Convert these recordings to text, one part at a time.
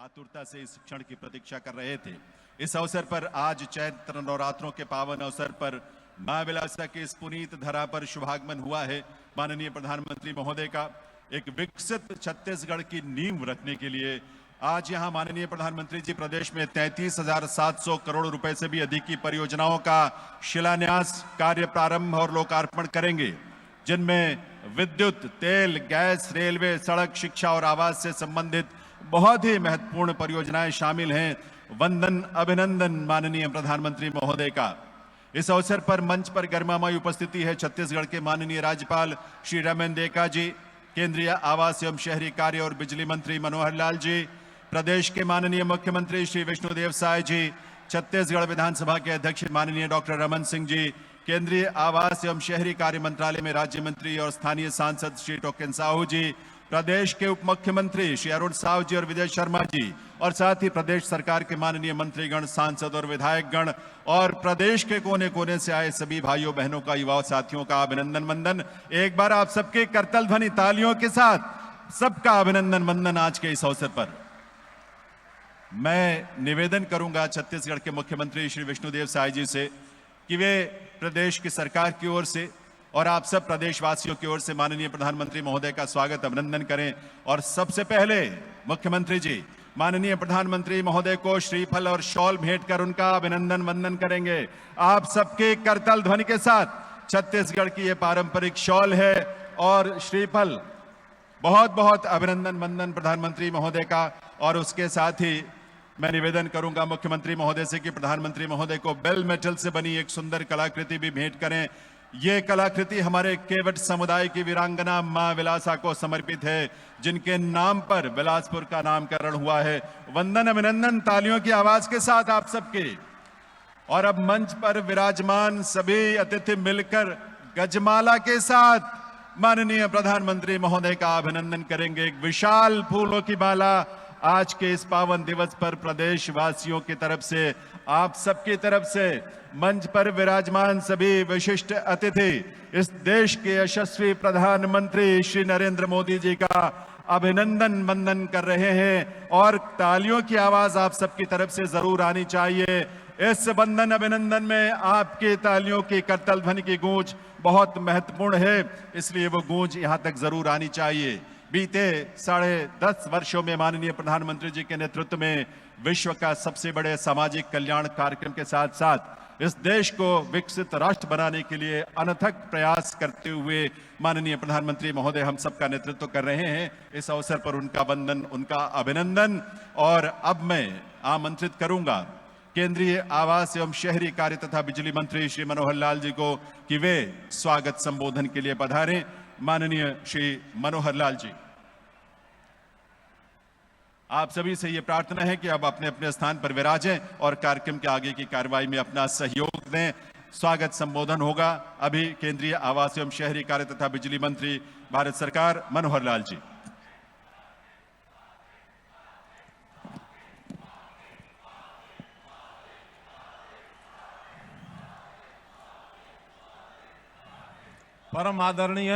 आतुरता से इस क्षण की प्रतीक्षा कर रहे थे। इस अवसर पर आज चैत्र नवरात्रों के पावन अवसर पर मां विलासा के इस पुनीत धरा पर शुभागमन हुआ है। माननीय प्रधानमंत्री महोदय का एक विकसित छत्तीसगढ़ की नींव रखने के लिए आज यहां माननीय प्रधानमंत्री जी प्रदेश में 33,700 करोड़ रुपए से भी अधिक की परियोजनाओं का शिलान्यास, कार्य प्रारंभ और लोकार्पण करेंगे, जिनमें विद्युत, तेल, गैस, रेलवे, सड़क, शिक्षा और आवास से संबंधित बहुत ही महत्वपूर्ण परियोजनाएं शामिल हैं। वंदन, अभिनंदन माननीय प्रधानमंत्री महोदय का। इस अवसर पर मंच पर गरिमामयी उपस्थिति है छत्तीसगढ़ के माननीय राज्यपाल श्री रमन देका जी, केंद्रीय आवास एवं शहरी कार्य और बिजली मंत्री मनोहर लाल जी, प्रदेश के माननीय मुख्यमंत्री श्री विष्णुदेव साय जी, छत्तीसगढ़ विधानसभा के अध्यक्ष माननीय डॉक्टर रमन सिंह जी, केंद्रीय आवास एवं शहरी कार्य मंत्रालय में राज्य मंत्री और स्थानीय सांसद श्री टोकन साहू जी, प्रदेश के उप मुख्यमंत्री श्री अरुण साव जी और विजय शर्मा जी, और साथ ही प्रदेश सरकार के माननीय मंत्रीगण, सांसद और विधायकगण और प्रदेश के कोने कोने से आए सभी भाइयों बहनों का, युवा साथियों का अभिनंदन वंदन। एक बार आप सबके करतल ध्वनि तालियों के साथ सबका अभिनंदन वंदन। आज के इस अवसर पर मैं निवेदन करूंगा छत्तीसगढ़ के मुख्यमंत्री श्री विष्णुदेव साय जी से कि वे प्रदेश की सरकार की ओर से और आप सब प्रदेशवासियों की ओर से माननीय प्रधानमंत्री महोदय का स्वागत, अभिनंदन करें। और सबसे पहले मुख्यमंत्री जी माननीय प्रधानमंत्री महोदय को श्रीफल और शॉल भेंट कर उनका अभिनंदन वंदन करेंगे। आप सबके करतल ध्वनि के साथ छत्तीसगढ़ की ये पारंपरिक शॉल है और श्रीफल। बहुत बहुत अभिनंदन वंदन प्रधानमंत्री महोदय का। और उसके साथ ही मैं निवेदन करूंगा मुख्यमंत्री महोदय से कि प्रधानमंत्री महोदय को बेल मेटल से बनी एक सुंदर कलाकृति भी भेंट करें। ये कलाकृति हमारे केवट समुदाय की वीरांगना मां विलासा को समर्पित है, जिनके नाम पर बिलासपुर का नामकरण हुआ है। वंदन, अभिनंदन तालियों की आवाज के साथ आप सबके। और अब मंच पर विराजमान सभी अतिथि मिलकर गजमाला के साथ माननीय प्रधानमंत्री महोदय का अभिनंदन करेंगे। एक विशाल फूलों की माला आज के इस पावन दिवस पर प्रदेशवासियों की तरफ से, आप सबकी तरफ से मंच पर विराजमान सभी विशिष्ट अतिथि इस देश के यशस्वी प्रधानमंत्री श्री नरेंद्र मोदी जी का अभिनंदन वंदन कर रहे हैं। और तालियों की आवाज आप सबकी तरफ से जरूर आनी चाहिए। इस वंदन अभिनंदन में आपकी तालियों की करतल ध्वनि की गूंज बहुत महत्वपूर्ण है, इसलिए वो गूंज यहां तक जरूर आनी चाहिए। बीते 10.5 वर्षों में माननीय प्रधानमंत्री जी के नेतृत्व में विश्व का सबसे बड़े सामाजिक कल्याण कार्यक्रम के साथ साथ इस देश को विकसित राष्ट्र बनाने के लिए अनथक प्रयास करते हुए माननीय प्रधानमंत्री महोदय हम सबका नेतृत्व कर रहे हैं। इस अवसर पर उनका वंदन, उनका अभिनंदन। और अब मैं आमंत्रित करूंगा केंद्रीय आवास एवं शहरी कार्य तथा बिजली मंत्री श्री मनोहर लाल जी को कि वे स्वागत संबोधन के लिए पधारें। माननीय श्री मनोहर लाल जी, आप सभी से ये प्रार्थना है कि अब अपने अपने स्थान पर विराजें और कार्यक्रम के आगे की कार्रवाई में अपना सहयोग दें। स्वागत संबोधन होगा अभी केंद्रीय आवास एवं शहरी कार्य तथा बिजली मंत्री भारत सरकार मनोहर लाल जी। परम आदरणीय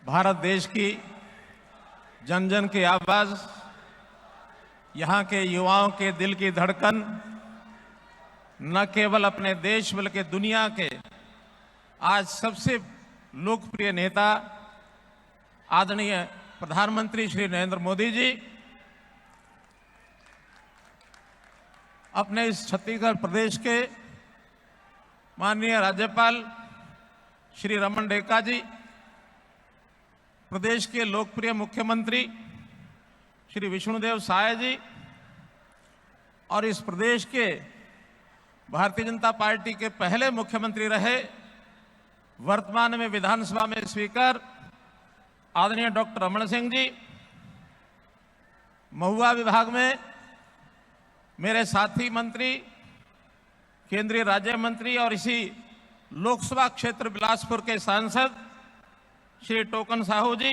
भारत देश की जन जन की आवाज, यहाँ के युवाओं के दिल की धड़कन, न केवल अपने देश बल्कि दुनिया के आज सबसे लोकप्रिय नेता आदरणीय प्रधानमंत्री श्री नरेंद्र मोदी जी अपने इस छत्तीसगढ़ प्रदेश के माननीय राज्यपाल श्री रमन देका जी, प्रदेश के लोकप्रिय मुख्यमंत्री श्री विष्णुदेव साय जी और इस प्रदेश के भारतीय जनता पार्टी के पहले मुख्यमंत्री रहे, वर्तमान में विधानसभा में स्पीकर आदरणीय डॉक्टर रमन सिंह जी, महुआ विभाग में मेरे साथी मंत्री, केंद्रीय राज्य मंत्री और इसी लोकसभा क्षेत्र बिलासपुर के सांसद श्री टोकन साहू जी,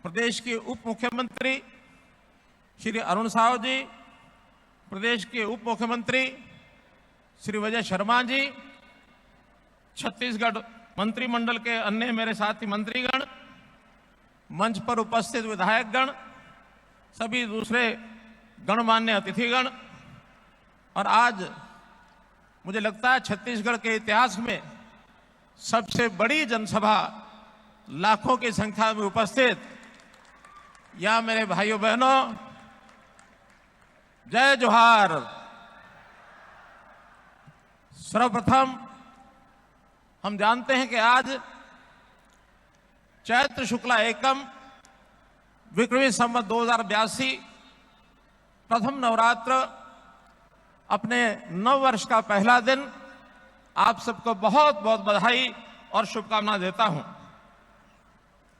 प्रदेश के उप मुख्यमंत्री श्री अरुण साव जी, प्रदेश के उप मुख्यमंत्री श्री विजय शर्मा जी, छत्तीसगढ़ मंत्रिमंडल के अन्य मेरे साथी मंत्रीगण, मंच पर उपस्थित विधायकगण, सभी दूसरे गणमान्य अतिथिगण, और आज मुझे लगता है छत्तीसगढ़ के इतिहास में सबसे बड़ी जनसभा, लाखों की संख्या में उपस्थित या मेरे भाइयों बहनों, जय जोहार। सर्वप्रथम हम जानते हैं कि आज चैत्र शुक्ला एकम विक्रमी संवत 2082 प्रथम नवरात्र, अपने नव वर्ष का पहला दिन, आप सबको बहुत बहुत बधाई और शुभकामना देता हूं।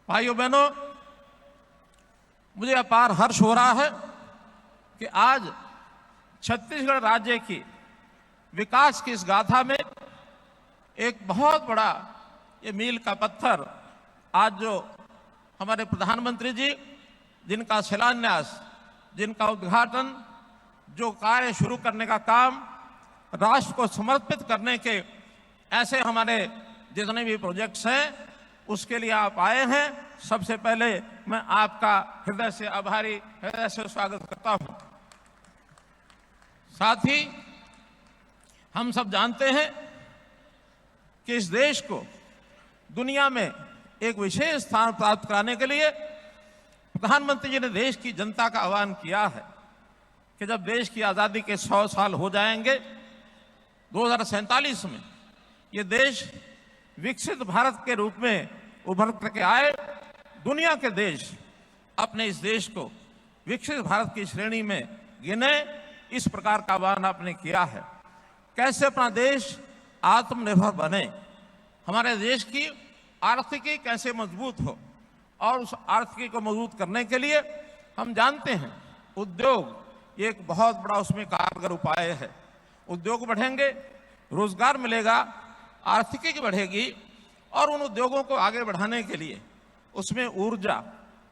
भाइयों बहनों, मुझे अपार हर्ष हो रहा है कि आज छत्तीसगढ़ राज्य की विकास की इस गाथा में एक बहुत बड़ा ये मील का पत्थर आज जो हमारे प्रधानमंत्री जी, जिनका शिलान्यास, जिनका उद्घाटन, जो कार्य शुरू करने का काम, राष्ट्र को समर्पित करने के ऐसे हमारे जितने भी प्रोजेक्ट्स हैं, उसके लिए आप आए हैं। सबसे पहले मैं आपका हृदय से आभारी, हृदय से स्वागत करता हूं। साथ ही हम सब जानते हैं कि इस देश को दुनिया में एक विशेष स्थान प्राप्त कराने के लिए प्रधानमंत्री जी ने देश की जनता का आह्वान किया है कि जब देश की आज़ादी के 100 साल हो जाएंगे, 2047 में ये देश विकसित भारत के रूप में उभर करके आए, दुनिया के देश अपने इस देश को विकसित भारत की श्रेणी में गिने, इस प्रकार का आह्वान आपने किया है। कैसे अपना देश आत्मनिर्भर बने, हमारे देश की आर्थिकी कैसे मजबूत हो, और उस आर्थिकी को मजबूत करने के लिए हम जानते हैं उद्योग एक बहुत बड़ा उसमें कारगर उपाय है। उद्योग बढ़ेंगे, रोजगार मिलेगा, आर्थिकी बढ़ेगी, और उन उद्योगों को आगे बढ़ाने के लिए उसमें ऊर्जा,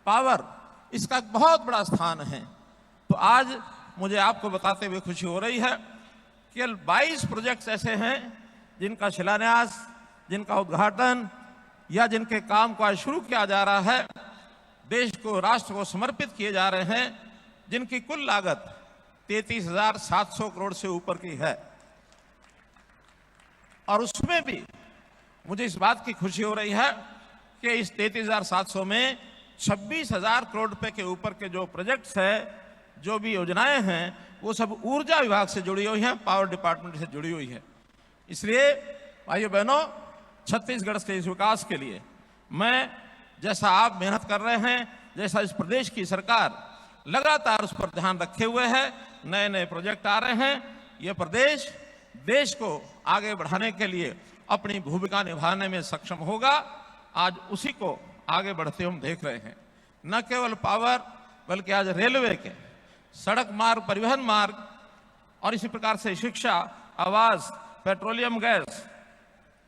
पावर, इसका एक बहुत बड़ा स्थान है। तो आज मुझे आपको बताते हुए खुशी हो रही है कि 22 प्रोजेक्ट्स ऐसे हैं जिनका शिलान्यास, जिनका उद्घाटन या जिनके काम को आज शुरू किया जा रहा है, देश को, राष्ट्र को समर्पित किए जा रहे हैं, जिनकी कुल लागत 33,700 करोड़ से ऊपर की है। और उसमें भी मुझे इस बात की खुशी हो रही है कि इस 33,700 में 26,000 करोड़ रुपए के ऊपर के जो प्रोजेक्ट्स हैं, जो भी योजनाएं हैं, वो सब ऊर्जा विभाग से जुड़ी हुई हैं, पावर डिपार्टमेंट से जुड़ी हुई है। इसलिए भाइयों बहनों, छत्तीसगढ़ के इस विकास के लिए मैं, जैसा आप मेहनत कर रहे हैं, जैसा इस प्रदेश की सरकार लगातार उस पर ध्यान रखे हुए है, नए नए प्रोजेक्ट आ रहे हैं, ये प्रदेश देश को आगे बढ़ाने के लिए अपनी भूमिका निभाने में सक्षम होगा। आज उसी को आगे बढ़ते हम देख रहे हैं। न केवल पावर, बल्कि आज रेलवे के, सड़क मार्ग, परिवहन मार्ग, और इसी प्रकार से शिक्षा, आवास, पेट्रोलियम गैस,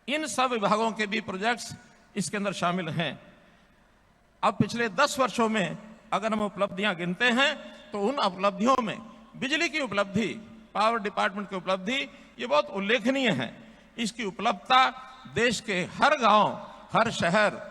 इन सब विभागों के भी प्रोजेक्ट्स इसके अंदर शामिल हैं। अब पिछले 10 वर्षों में अगर हम उपलब्धियां गिनते हैं तो उन उपलब्धियों में बिजली की उपलब्धि, पावर डिपार्टमेंट की उपलब्धि, ये बहुत उल्लेखनीय है। इसकी उपलब्धता देश के हर गांव, हर शहर,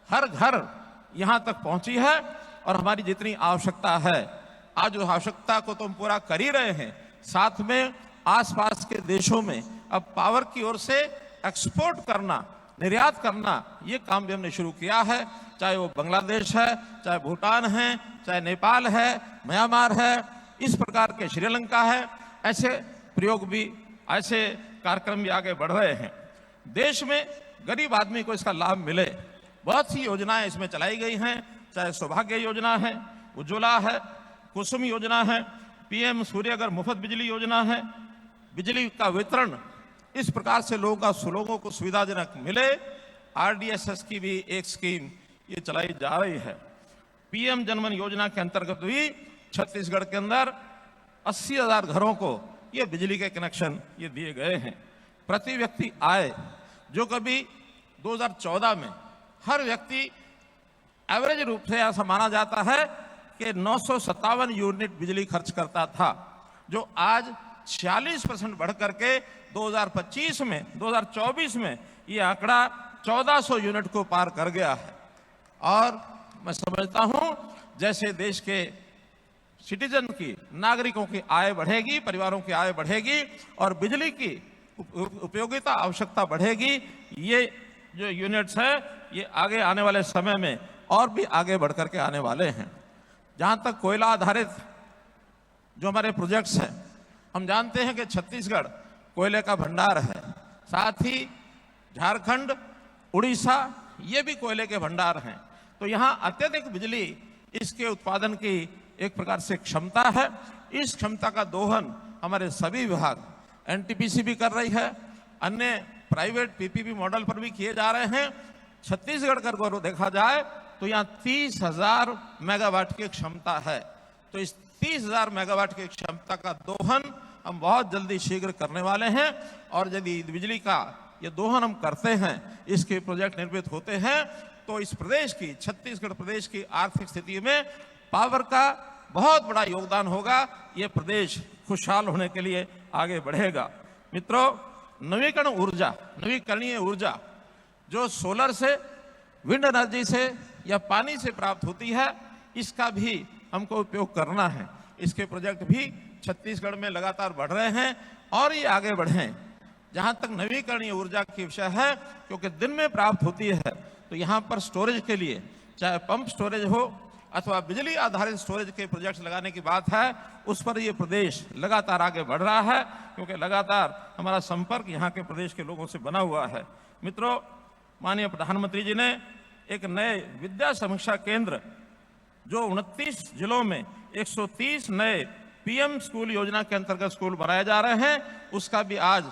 हर घर यहां तक पहुंची है, और हमारी जितनी आवश्यकता है, आज उस आवश्यकता को तो हम पूरा कर ही रहे हैं, साथ में आसपास के देशों में अब पावर की ओर से एक्सपोर्ट करना, निर्यात करना, ये काम भी हमने शुरू किया है। चाहे वो बांग्लादेश है, चाहे भूटान है, चाहे नेपाल है, म्यांमार है, इस प्रकार के श्रीलंका है, ऐसे प्रयोग भी, ऐसे कार्यक्रम भी आगे बढ़ रहे हैं। देश में गरीब आदमी को इसका लाभ मिले, बहुत सी योजनाएं इसमें चलाई गई हैं, चाहे सौभाग्य योजना है, उज्ज्वला है, कुसुम योजना है, पीएम सूर्यघर मुफ्त बिजली योजना है, बिजली का वितरण इस प्रकार से लोगों को सुविधाजनक मिले। आरडीएसएस की भी एक स्कीम ये चलाई जा रही है। पीएम जनमन योजना के अंतर्गत भी छत्तीसगढ़ के अंदर 80,000 घरों को ये बिजली के कनेक्शन ये दिए गए हैं। प्रति व्यक्ति आय, जो कभी 2014 में हर व्यक्ति एवरेज रूप से ऐसा माना जाता है कि 957 यूनिट बिजली खर्च करता था, जो आज 46% बढ़ करके 2024 में ये आंकड़ा 1400 यूनिट को पार कर गया है। और मैं समझता हूं जैसे देश के सिटीजन की, नागरिकों की आय बढ़ेगी, परिवारों की आय बढ़ेगी और बिजली की उपयोगिता आवश्यकता बढ़ेगी, ये जो यूनिट्स है ये आगे आने वाले समय में और भी आगे बढ़ करके आने वाले हैं। जहां तक कोयला आधारित जो हमारे प्रोजेक्ट्स हैं, हम जानते हैं कि छत्तीसगढ़ कोयले का भंडार है, साथ ही झारखंड, उड़ीसा ये भी कोयले के भंडार हैं। तो यहाँ अत्यधिक बिजली इसके उत्पादन की एक प्रकार से क्षमता है। इस क्षमता का दोहन हमारे सभी विभाग, एनटीपीसी भी कर रही है, अन्य प्राइवेट पीपीपी मॉडल पर भी किए जा रहे हैं। छत्तीसगढ़ का अगर देखा जाए तो यहाँ 30,000 मेगावाट की क्षमता है। तो इस 30,000 मेगावाट की क्षमता का दोहन हम बहुत जल्दी शीघ्र करने वाले हैं और यदि बिजली का ये दोहन हम करते हैं, इसके प्रोजेक्ट निर्मित होते हैं, तो इस प्रदेश की, छत्तीसगढ़ प्रदेश की आर्थिक स्थिति में पावर का बहुत बड़ा योगदान होगा। ये प्रदेश खुशहाल होने के लिए आगे बढ़ेगा। मित्रों, नवीकरणीय ऊर्जा जो सोलर से, विंड एनर्जी से या पानी से प्राप्त होती है, इसका भी हमको उपयोग करना है। इसके प्रोजेक्ट भी छत्तीसगढ़ में लगातार बढ़ रहे हैं और ये आगे बढ़ें। जहां तक नवीकरणीय ऊर्जा की विषय है, क्योंकि दिन में प्राप्त होती है, तो यहाँ पर स्टोरेज के लिए चाहे पंप स्टोरेज हो अथवा बिजली आधारित स्टोरेज के प्रोजेक्ट्स लगाने की बात है, उस पर ये प्रदेश लगातार आगे बढ़ रहा है, क्योंकि लगातार हमारा संपर्क यहाँ के प्रदेश के लोगों से बना हुआ है। मित्रों, माननीय प्रधानमंत्री जी ने एक नए विद्या समीक्षा केंद्र जो 29 जिलों में 130 नए पीएम स्कूल योजना के अंतर्गत स्कूल बनाए जा रहे हैं, उसका भी आज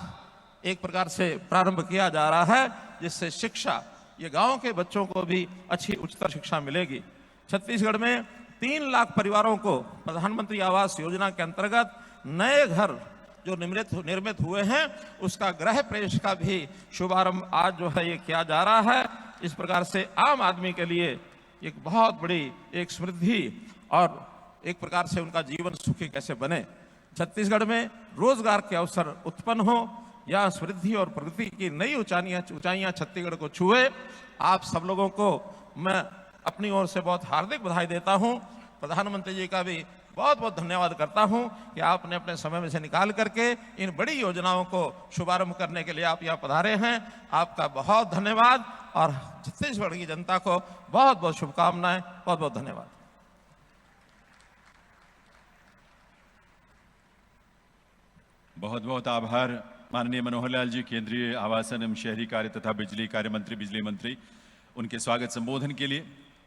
एक प्रकार से प्रारंभ किया जा रहा है, जिससे शिक्षा, ये गांव के बच्चों को भी अच्छी उच्चतर शिक्षा मिलेगी। छत्तीसगढ़ में 3 लाख परिवारों को प्रधानमंत्री आवास योजना के अंतर्गत नए घर जो निर्मित हुए हैं, उसका गृह प्रवेश का भी शुभारंभ आज जो है ये किया जा रहा है। इस प्रकार से आम आदमी के लिए एक बहुत बड़ी एक समृद्धि और एक प्रकार से उनका जीवन सुखी कैसे बने, छत्तीसगढ़ में रोजगार के अवसर उत्पन्न हो, या समृद्धि और प्रगति की नई ऊंचाइयां छत्तीसगढ़ को छुए। आप सब लोगों को मैं अपनी ओर से बहुत हार्दिक बधाई देता हूं। प्रधानमंत्री जी का भी बहुत बहुत धन्यवाद करता हूं कि आपने अपने समय में से निकाल करके इन बड़ी योजनाओं को शुभारंभ करने के लिए आप यहाँ पधारे हैं। आपका बहुत धन्यवाद और छत्तीसगढ़ की जनता को बहुत बहुत शुभकामनाएं। बहुत बहुत धन्यवाद। बहुत बहुत आभार माननीय मनोहर लाल जी, केंद्रीय आवासन एवं शहरी कार्य तथा बिजली कार्य मंत्री, बिजली मंत्री, उनके स्वागत संबोधन के लिए।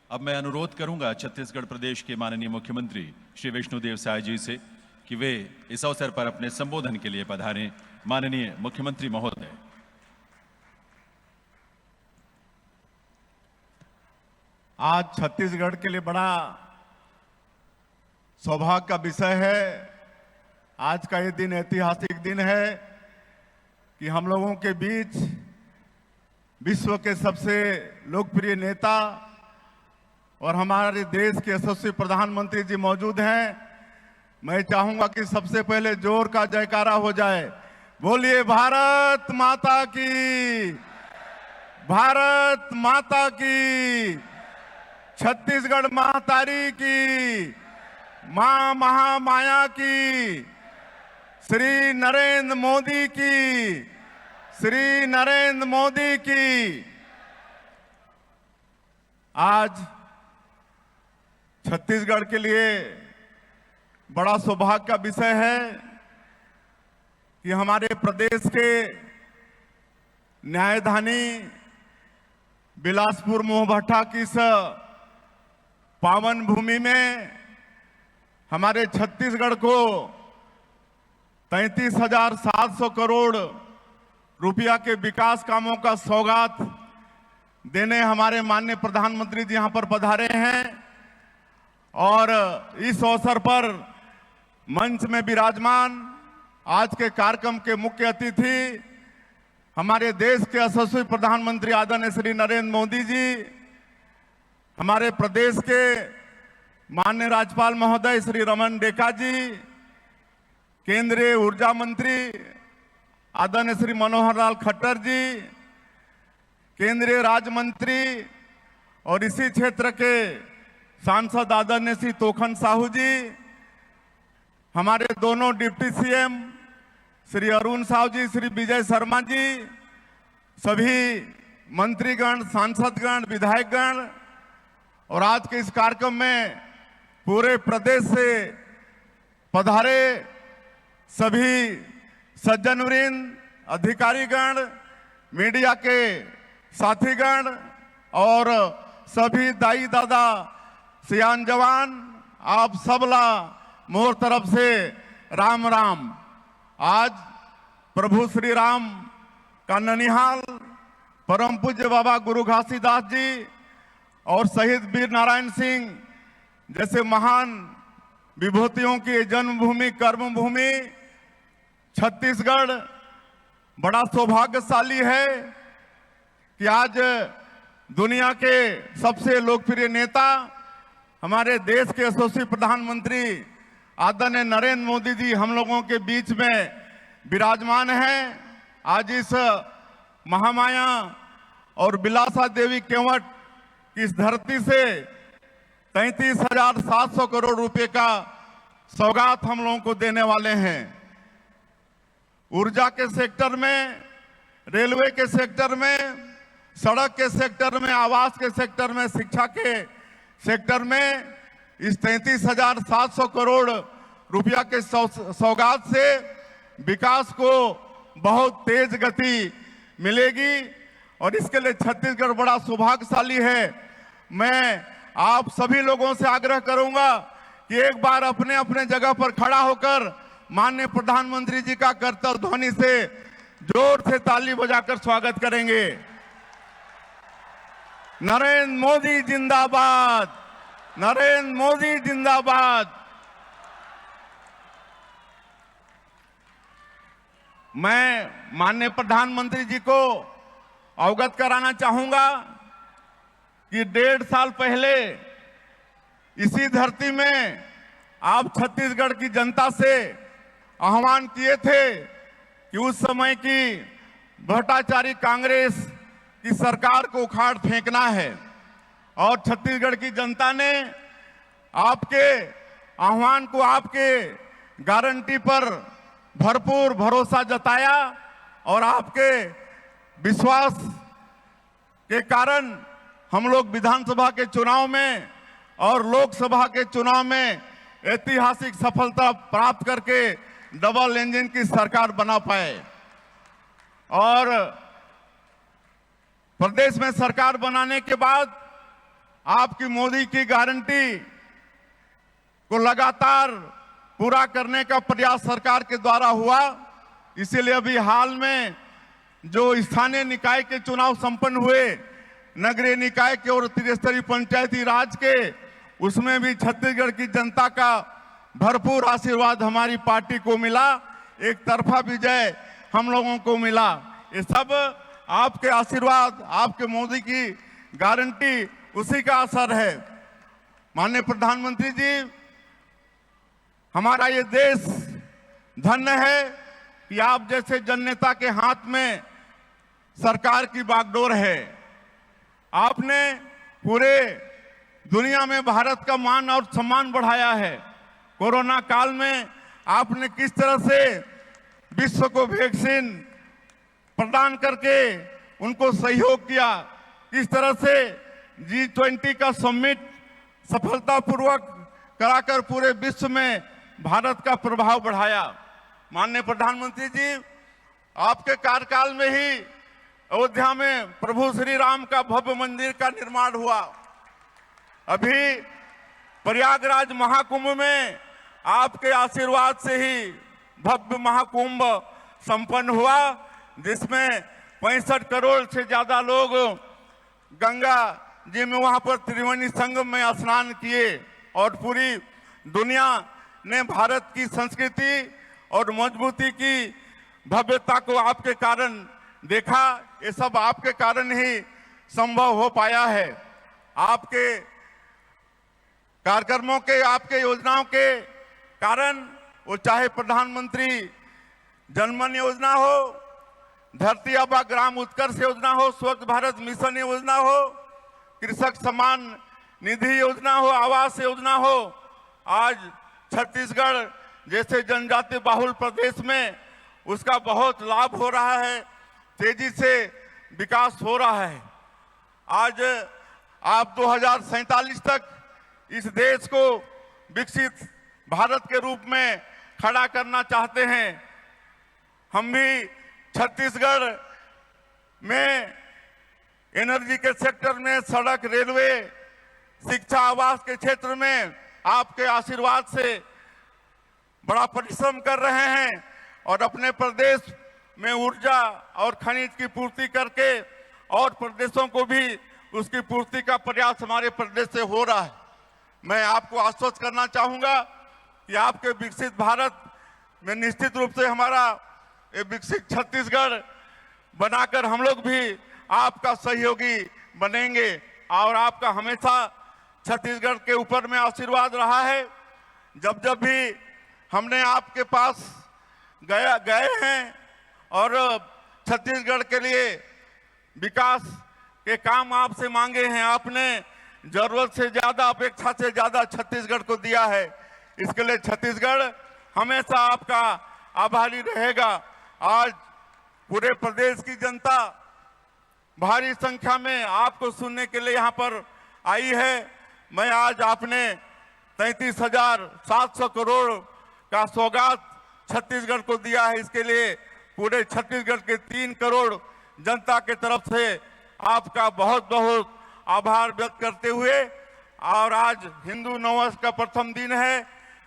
अब मैं अनुरोध करूंगा छत्तीसगढ़ प्रदेश के माननीय मुख्यमंत्री श्री विष्णुदेव साय जी से कि वे इस अवसर पर अपने संबोधन के लिए पधारें। माननीय मुख्यमंत्री महोदय। आज छत्तीसगढ़ के लिए बड़ा सौभाग्य का विषय है। आज का ये दिन ऐतिहासिक दिन है कि हम लोगों के बीच विश्व के सबसे लोकप्रिय नेता और हमारे देश के यशस्वी प्रधानमंत्री जी मौजूद हैं। मैं चाहूंगा कि सबसे पहले जोर का जयकारा हो जाए। बोलिए भारत माता की, भारत माता की, छत्तीसगढ़ महातारी की, मां महामाया की, श्री नरेंद्र मोदी की, श्री नरेंद्र मोदी की। आज छत्तीसगढ़ के लिए बड़ा सौभाग्य का विषय है कि हमारे प्रदेश के न्यायधानी बिलासपुर मोहभट्टा की इस पावन भूमि में हमारे छत्तीसगढ़ को 33,700 करोड़ रुपया के विकास कामों का सौगात देने हमारे माननीय प्रधानमंत्री जी यहां पर पधारे हैं। और इस अवसर पर मंच में विराजमान आज के कार्यक्रम के मुख्य अतिथि हमारे देश के यशस्वी प्रधानमंत्री आदरणीय श्री नरेंद्र मोदी जी, हमारे प्रदेश के माननीय राज्यपाल महोदय श्री रमन डेका जी, केंद्रीय ऊर्जा मंत्री आदरणीय श्री मनोहर लाल खट्टर जी, केंद्रीय राज्य मंत्री और इसी क्षेत्र के सांसद आदरणीय श्री तोखन साहू जी, हमारे दोनों डिप्टी सीएम श्री अरुण साहू जी, श्री विजय शर्मा जी, सभी मंत्रीगण, सांसदगण, विधायकगण और आज के इस कार्यक्रम में पूरे प्रदेश से पधारे सभी सज्जनवृंद, अधिकारीगण, मीडिया के साथीगण और सभी दाई दादा, सियान जवान, आप सबला मोर तरफ से राम राम। आज प्रभु श्री राम का ननिहाल परम पूज्य बाबा गुरु घासीदास जी और शहीद वीर नारायण सिंह जैसे महान विभूतियों की जन्मभूमि, कर्मभूमि छत्तीसगढ़ बड़ा सौभाग्यशाली है कि आज दुनिया के सबसे लोकप्रिय नेता, हमारे देश के यशस्वी प्रधानमंत्री आदरणीय नरेंद्र मोदी जी हम लोगों के बीच में विराजमान हैं। आज इस महामाया और बिलासा देवी केवट की इस धरती से 33,700 करोड़ रुपए का सौगात हम लोगों को देने वाले हैं। ऊर्जा के सेक्टर में, रेलवे के सेक्टर में, सड़क के सेक्टर में, आवास के सेक्टर में, शिक्षा के सेक्टर में इस 33,700 करोड़ रुपया के सौगात से विकास को बहुत तेज गति मिलेगी और इसके लिए छत्तीसगढ़ बड़ा सौभाग्यशाली है। मैं आप सभी लोगों से आग्रह करूंगा कि एक बार अपने अपने जगह पर खड़ा होकर माननीय प्रधानमंत्री जी का करतल ध्वनि से जोर से ताली बजाकर स्वागत करेंगे। नरेंद्र मोदी जिंदाबाद, नरेंद्र मोदी जिंदाबाद। मैं माननीय प्रधानमंत्री जी को अवगत कराना चाहूंगा कि 1.5 साल पहले इसी धरती में आप छत्तीसगढ़ की जनता से आह्वान किए थे कि उस समय की भ्रष्टाचारी कांग्रेस की सरकार को उखाड़ फेंकना है और छत्तीसगढ़ की जनता ने आपके आह्वान को, आपके गारंटी पर भरपूर भरोसा जताया और आपके विश्वास के कारण हम लोग विधानसभा के चुनाव में और लोकसभा के चुनाव में ऐतिहासिक सफलता प्राप्त करके डबल इंजन की सरकार बना पाए और प्रदेश में सरकार बनाने के बाद आपकी मोदी की गारंटी को लगातार पूरा करने का प्रयास सरकार के द्वारा हुआ। इसीलिए अभी हाल में जो स्थानीय निकाय के चुनाव संपन्न हुए, नगरीय निकाय के और त्रिस्तरीय पंचायती राज के, उसमें भी छत्तीसगढ़ की जनता का भरपूर आशीर्वाद हमारी पार्टी को मिला। एक तरफा विजय हम लोगों को मिला। ये सब आपके आशीर्वाद, आपके मोदी की गारंटी, उसी का असर है। माननीय प्रधानमंत्री जी, हमारा ये देश धन्य है कि आप जैसे जननेता के हाथ में सरकार की बागडोर है। आपने पूरे दुनिया में भारत का मान और सम्मान बढ़ाया है। कोरोना काल में आपने किस तरह से विश्व को वैक्सीन प्रदान करके उनको सहयोग किया, किस तरह से G20 का समिट सफलतापूर्वक कराकर पूरे विश्व में भारत का प्रभाव बढ़ाया। माननीय प्रधानमंत्री जी, आपके कार्यकाल में ही अयोध्या में प्रभु श्री राम का भव्य मंदिर का निर्माण हुआ। अभी प्रयागराज महाकुंभ में आपके आशीर्वाद से ही भव्य महाकुंभ संपन्न हुआ, जिसमें 65 करोड़ से ज्यादा लोग गंगा जी में वहां पर त्रिवेणी संगम में स्नान किए और पूरी दुनिया ने भारत की संस्कृति और मजबूती की भव्यता को आपके कारण देखा। ये सब आपके कारण ही संभव हो पाया है। आपके कार्यक्रमों के, आपके योजनाओं के कारण, वो चाहे प्रधानमंत्री जनमन योजना हो, धरती आबा ग्राम उत्कर्ष योजना हो, स्वच्छ भारत मिशन योजना हो, कृषक सम्मान निधि योजना हो, आवास योजना हो, आज छत्तीसगढ़ जैसे जनजाति बाहुल प्रदेश में उसका बहुत लाभ हो रहा है, तेजी से विकास हो रहा है। आज आप 2047 तक इस देश को विकसित भारत के रूप में खड़ा करना चाहते हैं। हम भी छत्तीसगढ़ में एनर्जी के सेक्टर में, सड़क, रेलवे, शिक्षा, आवास के क्षेत्र में आपके आशीर्वाद से बड़ा परिश्रम कर रहे हैं और अपने प्रदेश में ऊर्जा और खनिज की पूर्ति करके और प्रदेशों को भी उसकी पूर्ति का प्रयास हमारे प्रदेश से हो रहा है। मैं आपको आश्वस्त करना चाहूंगा कि आपके विकसित भारत में निश्चित रूप से हमारा ये विकसित छत्तीसगढ़ बनाकर हम लोग भी आपका सहयोगी बनेंगे और आपका हमेशा छत्तीसगढ़ के ऊपर में आशीर्वाद रहा है। जब जब भी हमने आपके पास गए हैं और छत्तीसगढ़ के लिए विकास के काम आपसे मांगे हैं, आपने जरूरत से ज्यादा, अपेक्षा से ज्यादा छत्तीसगढ़ को दिया है। इसके लिए छत्तीसगढ़ हमेशा आपका आभारी रहेगा। आज पूरे प्रदेश की जनता भारी संख्या में आपको सुनने के लिए यहाँ पर आई है। मैं आज आपने 33,700 करोड़ का सौगात छत्तीसगढ़ को दिया है, इसके लिए पूरे छत्तीसगढ़ के 3 करोड़ जनता के तरफ से आपका बहुत बहुत आभार व्यक्त करते हुए, और आज हिंदू नववर्ष का प्रथम दिन है,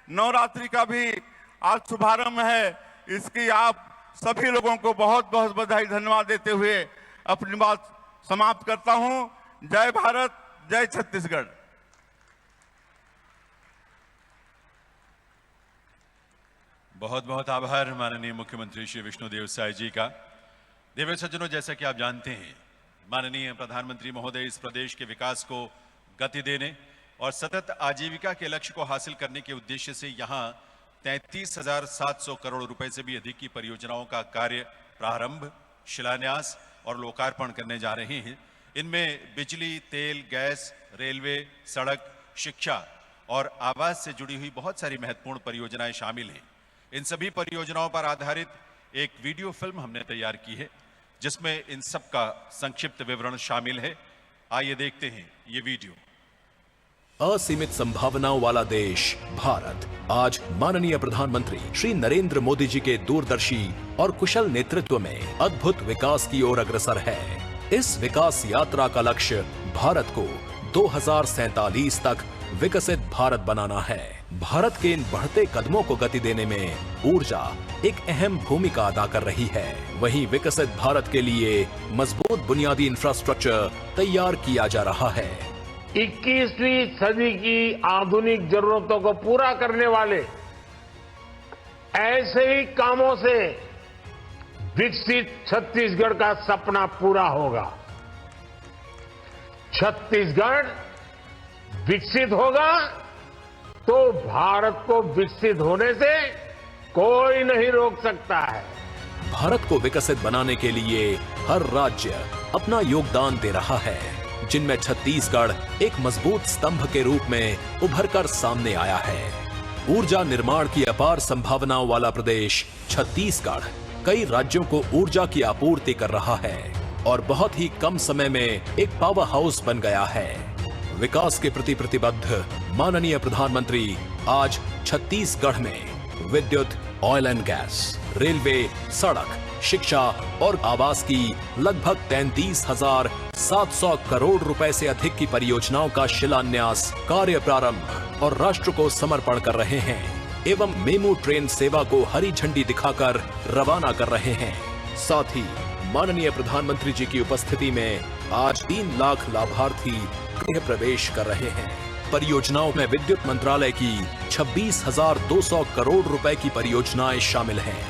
नवरात्रि का भी आज शुभारंभ है, इसकी आप सभी लोगों को बहुत बहुत बधाई, धन्यवाद देते हुए अपनी बात समाप्त करता हूं। जय भारत, जय छत्तीसगढ़। बहुत बहुत आभार माननीय मुख्यमंत्री श्री विष्णुदेव साय जी का। देव सज्जनों, जैसा कि आप जानते हैं, माननीय प्रधानमंत्री महोदय इस प्रदेश के विकास को गति देने और सतत आजीविका के लक्ष्य को हासिल करने के उद्देश्य से यहां 33,700 करोड़ रुपए से भी अधिक की परियोजनाओं का कार्य प्रारंभ, शिलान्यास और लोकार्पण करने जा रहे हैं। इनमें बिजली, तेल, गैस, रेलवे, सड़क, शिक्षा और आवास से जुड़ी हुई बहुत सारी महत्वपूर्ण परियोजनाएं शामिल हैं। इन सभी परियोजनाओं पर आधारित एक वीडियो फिल्म हमने तैयार की है, जिसमें इन सब का संक्षिप्त विवरण शामिल है। आइए देखते हैं ये वीडियो। असीमित संभावनाओं वाला देश भारत आज माननीय प्रधानमंत्री श्री नरेंद्र मोदी जी के दूरदर्शी और कुशल नेतृत्व में अद्भुत विकास की ओर अग्रसर है। इस विकास यात्रा का लक्ष्य भारत को 2047 तक विकसित भारत बनाना है। भारत के इन बढ़ते कदमों को गति देने में ऊर्जा एक अहम भूमिका अदा कर रही है। वहीं विकसित भारत के लिए मजबूत बुनियादी इंफ्रास्ट्रक्चर तैयार किया जा रहा है। 21वीं सदी की आधुनिक जरूरतों को पूरा करने वाले ऐसे ही कामों से विकसित छत्तीसगढ़ का सपना पूरा होगा। छत्तीसगढ़ विकसित होगा तो भारत को विकसित होने से कोई नहीं रोक सकता है। भारत को विकसित बनाने के लिए हर राज्य अपना योगदान दे रहा है, जिनमें छत्तीसगढ़ एक मजबूत स्तंभ के रूप में उभरकर सामने आया है। ऊर्जा निर्माण की अपार संभावनाओं वाला प्रदेश छत्तीसगढ़ कई राज्यों को ऊर्जा की आपूर्ति कर रहा है और बहुत ही कम समय में एक पावर हाउस बन गया है। विकास के प्रति प्रतिबद्ध माननीय प्रधानमंत्री आज छत्तीसगढ़ में विद्युत, ऑयल एंड गैस, रेलवे, सड़क, शिक्षा और आवास की लगभग 33,700 करोड़ रुपए से अधिक की परियोजनाओं का शिलान्यास, कार्य प्रारंभ और राष्ट्र को समर्पण कर रहे हैं एवं मेमू ट्रेन सेवा को हरी झंडी दिखाकर रवाना कर रहे हैं। साथ ही माननीय प्रधानमंत्री जी की उपस्थिति में आज 3 लाख लाभार्थी गृह प्रवेश कर रहे हैं। परियोजनाओं में विद्युत मंत्रालय की 26,200 करोड़ रुपए की परियोजनाएं शामिल हैं।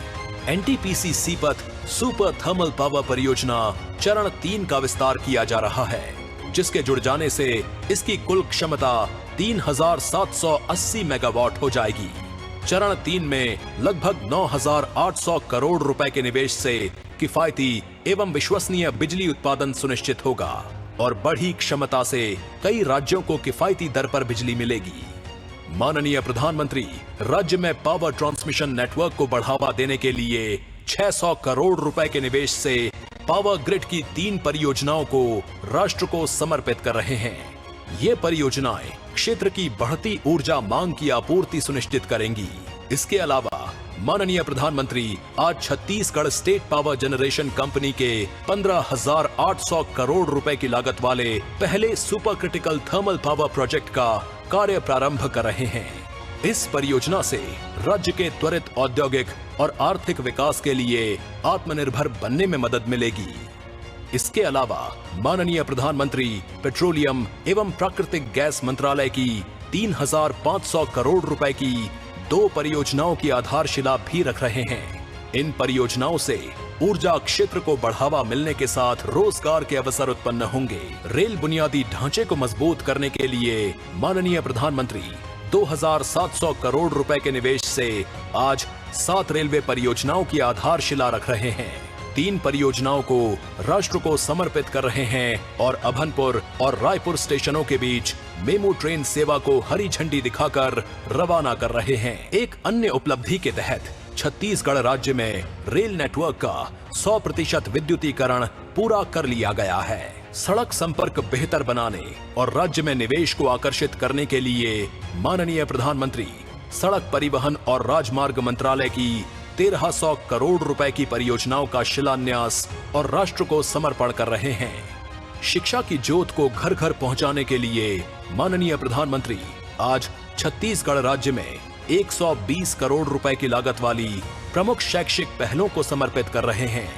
NTPC Sipat super thermal power परियोजना चरण 3 का विस्तार किया जा रहा है, जिसके जुड़ जाने से इसकी कुल क्षमता 3,780 मेगावाट हो जाएगी। चरण 3 में लगभग 9,800 करोड़ रुपए के निवेश से किफायती एवं विश्वसनीय बिजली उत्पादन सुनिश्चित होगा। और बढ़ी क्षमता से कई राज्यों को किफायती दर पर बिजली मिलेगी। माननीय प्रधानमंत्री राज्य में पावर ट्रांसमिशन नेटवर्क को बढ़ावा देने के लिए 600 करोड़ रुपए के निवेश से पावर ग्रिड की 3 परियोजनाओं को राष्ट्र को समर्पित कर रहे हैं। ये परियोजनाएं क्षेत्र की बढ़ती ऊर्जा मांग की आपूर्ति सुनिश्चित करेंगी। इसके अलावा माननीय प्रधानमंत्री आज Chhattisgarh state power generation company के 15,800 करोड़ रुपए की लागत वाले पहले super critical thermal power project का कार्य प्रारंभ कर रहे हैं। इस परियोजना से राज्य के त्वरित औद्योगिक और आर्थिक विकास के लिए आत्मनिर्भर बनने में मदद मिलेगी। इसके अलावा माननीय प्रधानमंत्री पेट्रोलियम एवं प्राकृतिक गैस मंत्रालय की 3,500 करोड़ रुपए की 2 परियोजनाओं की आधारशिला भी रख रहे हैं। इन परियोजनाओं से ऊर्जा क्षेत्र को बढ़ावा मिलने के साथ रोजगार के अवसर उत्पन्न होंगे। रेल बुनियादी ढांचे को मजबूत करने के लिए माननीय प्रधानमंत्री 2,700 करोड़ रुपए के निवेश से आज 7 रेलवे परियोजनाओं की आधारशिला रख रहे हैं। 3 परियोजनाओं को राष्ट्र को समर्पित कर रहे हैं और अभनपुर और रायपुर स्टेशनों के बीच मेमू ट्रेन सेवा को हरी झंडी दिखाकर रवाना कर रहे हैं। एक अन्य उपलब्धि के तहत छत्तीसगढ़ राज्य में रेल नेटवर्क का 100% विद्युतीकरण पूरा कर लिया गया है। सड़क संपर्क बेहतर बनाने और राज्य में निवेश को आकर्षित करने के लिए माननीय प्रधानमंत्री सड़क परिवहन और राजमार्ग मंत्रालय की 1,300 करोड़ रुपए की परियोजनाओं का शिलान्यास और राष्ट्र को समर्पण कर रहे हैं। शिक्षा की ज्योत को घर घर पहुंचाने के लिए माननीय प्रधानमंत्री आज छत्तीसगढ़ राज्य में 120 करोड़ रुपए की लागत वाली प्रमुख शैक्षिक पहलों को समर्पित कर रहे हैं,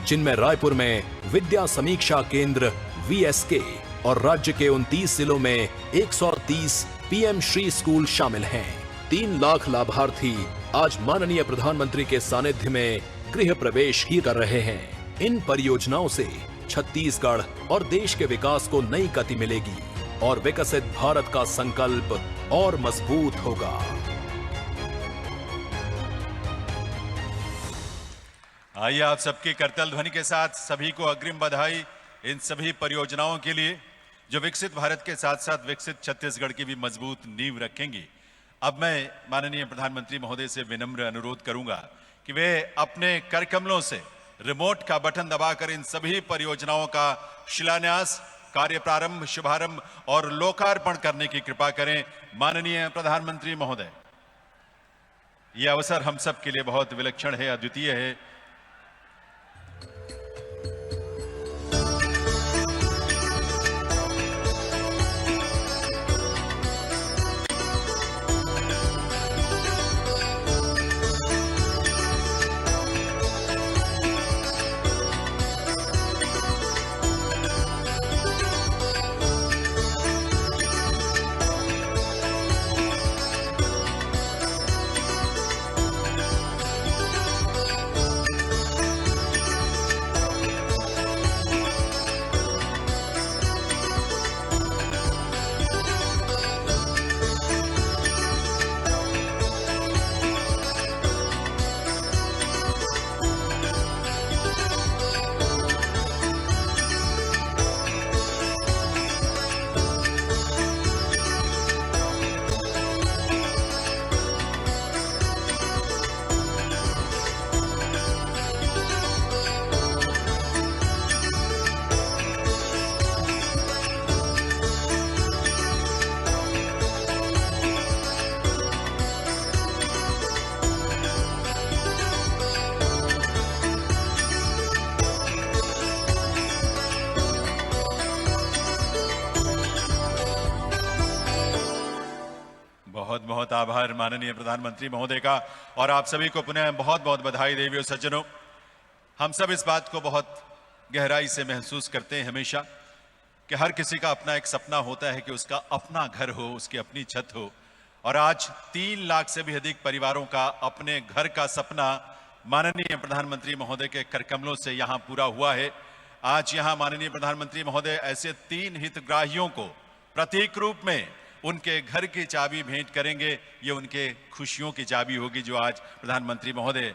जिनमें रायपुर में विद्या समीक्षा केंद्र VSK और राज्य के 29 जिलों में 130 PM श्री स्कूल शामिल हैं। 3 लाख लाभार्थी आज माननीय प्रधानमंत्री के सानिध्य में गृह प्रवेश ही कर रहे हैं। इन परियोजनाओं से छत्तीसगढ़ और देश के विकास को नई गति मिलेगी और विकसित भारत का संकल्प और मजबूत होगा। आइए आप सबकी करतल ध्वनि के साथ सभी को अग्रिम बधाई इन सभी परियोजनाओं के लिए जो विकसित भारत के साथ साथ विकसित छत्तीसगढ़ की भी मजबूत नींव रखेंगी। अब मैं माननीय प्रधानमंत्री महोदय से विनम्र अनुरोध करूंगा कि वे अपने कर कमलों से रिमोट का बटन दबाकर इन सभी परियोजनाओं का शिलान्यास, कार्य प्रारंभ, शुभारंभ और लोकार्पण करने की कृपा करें। माननीय प्रधानमंत्री महोदय, यह अवसर हम सब के लिए बहुत विलक्षण है, अद्वितीय है। बहुत बहुत आभार माननीय प्रधानमंत्री महोदय का और आप सभी को पुनः बहुत बहुत बधाई देवियों सज्जनों। हम सब इस बात को बहुत गहराई से महसूस करते हैं हमेशा कि हर किसी का अपना एक सपना होता है कि उसका अपना घर हो, उसकी अपनी छत हो। और आज 3 लाख से भी अधिक परिवारों का अपने घर का सपना माननीय प्रधानमंत्री महोदय के करकमलों से यहां पूरा हुआ है। आज यहां माननीय प्रधानमंत्री महोदय ऐसे 3 हितग्राहियों को प्रतीक रूप में उनके घर की चाबी भेंट करेंगे। ये उनके खुशियों की चाबी होगी जो आज प्रधानमंत्री महोदय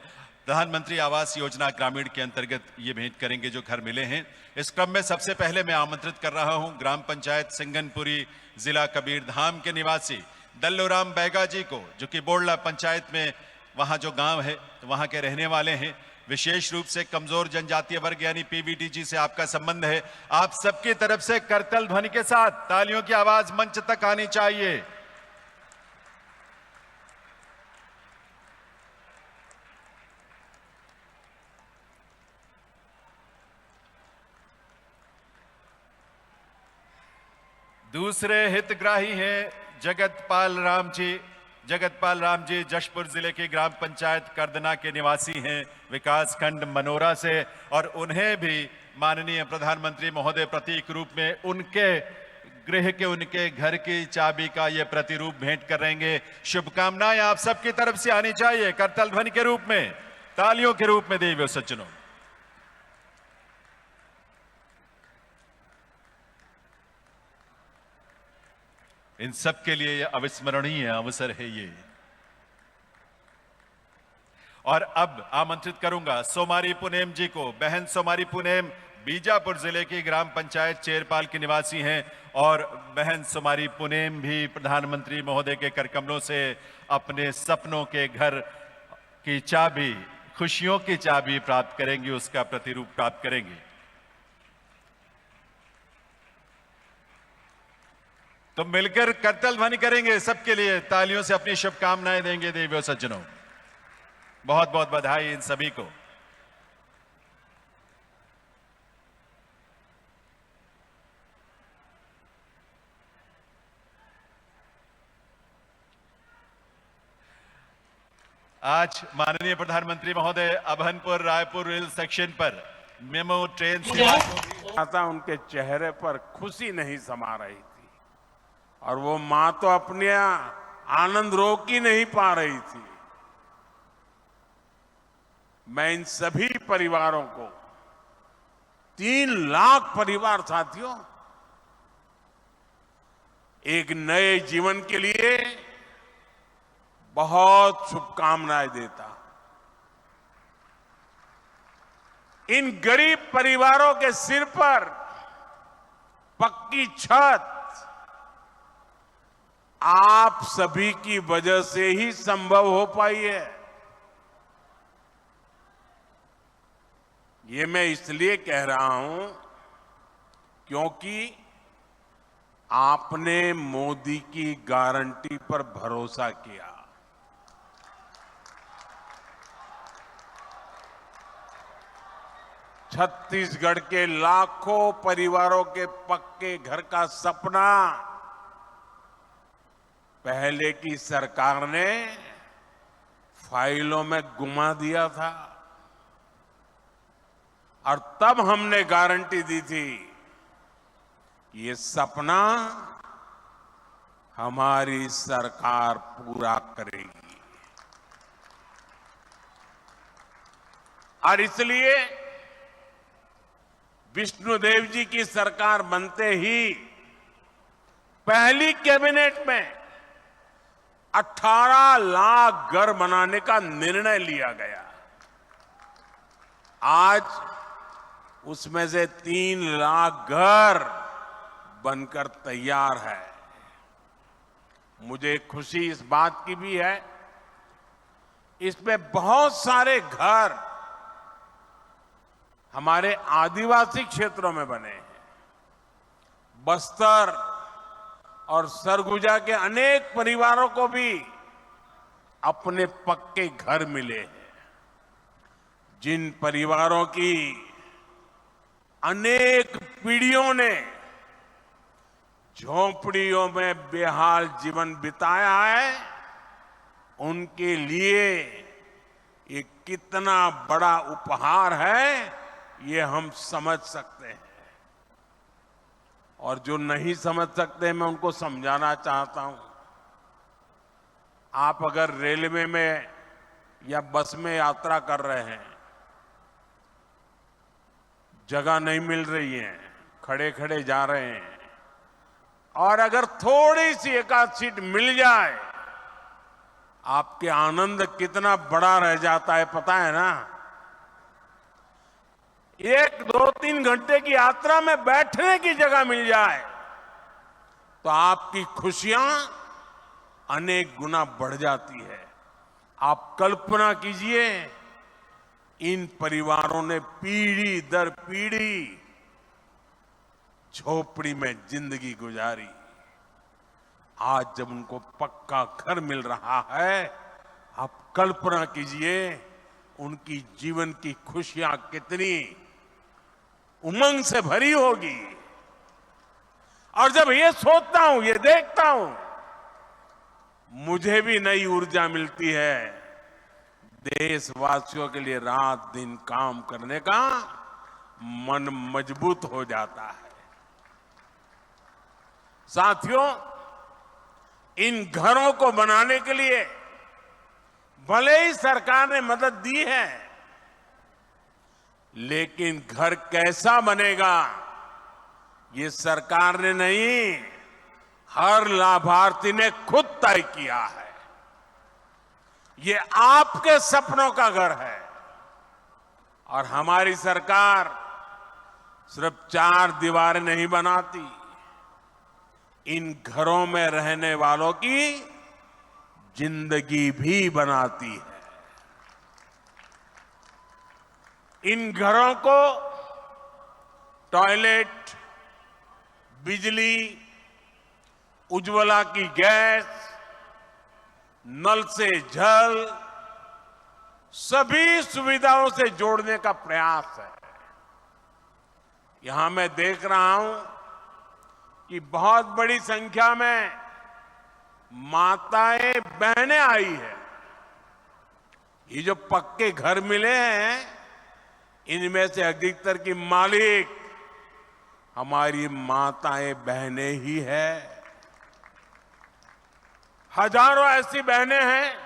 प्रधानमंत्री आवास योजना ग्रामीण के अंतर्गत ये भेंट करेंगे जो घर मिले हैं। इस क्रम में सबसे पहले मैं आमंत्रित कर रहा हूं ग्राम पंचायत सिंगनपुरी, जिला कबीरधाम के निवासी दल्लूराम बैगा जी को, जो कि बोड़ला पंचायत में वहां जो गांव है वहां के रहने वाले हैं। विशेष रूप से कमजोर जनजातीय वर्ग यानी पीवीटीजी से आपका संबंध है। आप सबकी तरफ से करतल ध्वनि के साथ तालियों की आवाज मंच तक आनी चाहिए। दूसरे हितग्राही हैं जगतपाल राम जी जशपुर जिले की ग्राम पंचायत करदना के निवासी हैं, विकास खंड मनोरा से, और उन्हें भी माननीय प्रधानमंत्री महोदय प्रतीक रूप में उनके गृह के, उनके घर की चाबी का ये प्रतिरूप भेंट करेंगे। शुभकामनाएं आप सबकी तरफ से आनी चाहिए करतल ध्वनि के रूप में, तालियों के रूप में देवियों सज्जनों। इन सब के लिए यह अविस्मरणीय अवसर है ये। और अब आमंत्रित करूंगा सोमारी पुनेम जी को। बहन सोमारी पुनेम बीजापुर जिले की ग्राम पंचायत चेरपाल की निवासी हैं, और बहन सोमारी पुनेम भी प्रधानमंत्री महोदय के करकमलों से अपने सपनों के घर की चाबी, खुशियों की चाबी प्राप्त करेंगी, उसका प्रतिरूप प्राप्त करेंगी। तो मिलकर करतल ध्वनि करेंगे सबके लिए, तालियों से अपनी शुभकामनाएं देंगे देवियों सज्जनों। बहुत बहुत बधाई इन सभी को। आज माननीय प्रधानमंत्री महोदय अभनपुर रायपुर रेल सेक्शन पर मेमो ट्रेन सेवा को उनके चेहरे पर खुशी नहीं समा रही थी, और वो मां तो अपने आनंद रोक ही नहीं पा रही थी। मैं इन सभी परिवारों को, 3 लाख परिवार साथियों, एक नए जीवन के लिए बहुत शुभकामनाएं देता। इन गरीब परिवारों के सिर पर पक्की छत आप सभी की वजह से ही संभव हो पाई है। ये मैं इसलिए कह रहा हूं क्योंकि आपने मोदी की गारंटी पर भरोसा किया। छत्तीसगढ़ के लाखों परिवारों के पक्के घर का सपना पहले की सरकार ने फाइलों में गुमा दिया था, और तब हमने गारंटी दी थी कि ये सपना हमारी सरकार पूरा करेगी। और इसलिए विष्णुदेव जी की सरकार बनते ही पहली कैबिनेट में 18 लाख घर बनाने का निर्णय लिया गया। आज उसमें से 3 लाख घर बनकर तैयार है। मुझे खुशी इस बात की भी है, इसमें बहुत सारे घर हमारे आदिवासी क्षेत्रों में बने हैं। बस्तर और सरगुजा के अनेक परिवारों को भी अपने पक्के घर मिले हैं। जिन परिवारों की अनेक पीढ़ियों ने झोंपड़ियों में बेहाल जीवन बिताया है, उनके लिए ये कितना बड़ा उपहार है ये हम समझ सकते हैं। और जो नहीं समझ सकते मैं उनको समझाना चाहता हूं। आप अगर रेलवे में या बस में यात्रा कर रहे हैं, जगह नहीं मिल रही है, खड़े खड़े जा रहे हैं, और अगर थोड़ी सी एक आध सीट मिल जाए, आपके आनंद कितना बड़ा रह जाता है पता है ना। 1-2-3 घंटे की यात्रा में बैठने की जगह मिल जाए तो आपकी खुशियां अनेक गुना बढ़ जाती है। आप कल्पना कीजिए, इन परिवारों ने पीढ़ी दर पीढ़ी झोपड़ी में जिंदगी गुजारी। आज जब उनको पक्का घर मिल रहा है, आप कल्पना कीजिए उनकी जीवन की खुशियां कितनी उमंग से भरी होगी। और जब ये सोचता हूं, ये देखता हूं, मुझे भी नई ऊर्जा मिलती है। देशवासियों के लिए रात दिन काम करने का मन मजबूत हो जाता है। साथियों, इन घरों को बनाने के लिए भले ही सरकार ने मदद दी है, लेकिन घर कैसा बनेगा ये सरकार ने नहीं, हर लाभार्थी ने खुद तय किया है। ये आपके सपनों का घर है और हमारी सरकार सिर्फ 4 दीवारें नहीं बनाती, इन घरों में रहने वालों की जिंदगी भी बनाती है। इन घरों को टॉयलेट, बिजली, उज्ज्वला की गैस, नल से जल, सभी सुविधाओं से जोड़ने का प्रयास है। यहां मैं देख रहा हूं कि बहुत बड़ी संख्या में माताएं बहनें आई है। ये जो पक्के घर मिले हैं, इनमें से अधिकतर की मालिक हमारी माताएं बहनें ही है। हजारों ऐसी बहनें हैं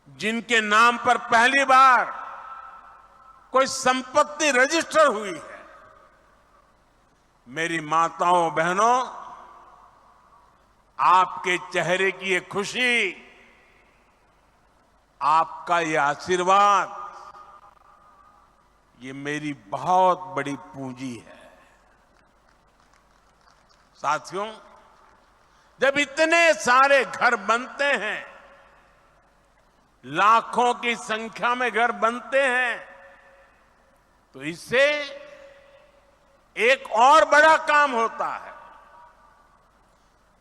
जिनके नाम पर पहली बार कोई संपत्ति रजिस्टर हुई है। मेरी माताओं बहनों, आपके चेहरे की ये खुशी, आपका ये आशीर्वाद, ये मेरी बहुत बड़ी पूंजी है। साथियों, जब इतने सारे घर बनते हैं, लाखों की संख्या में घर बनते हैं, तो इससे एक और बड़ा काम होता है।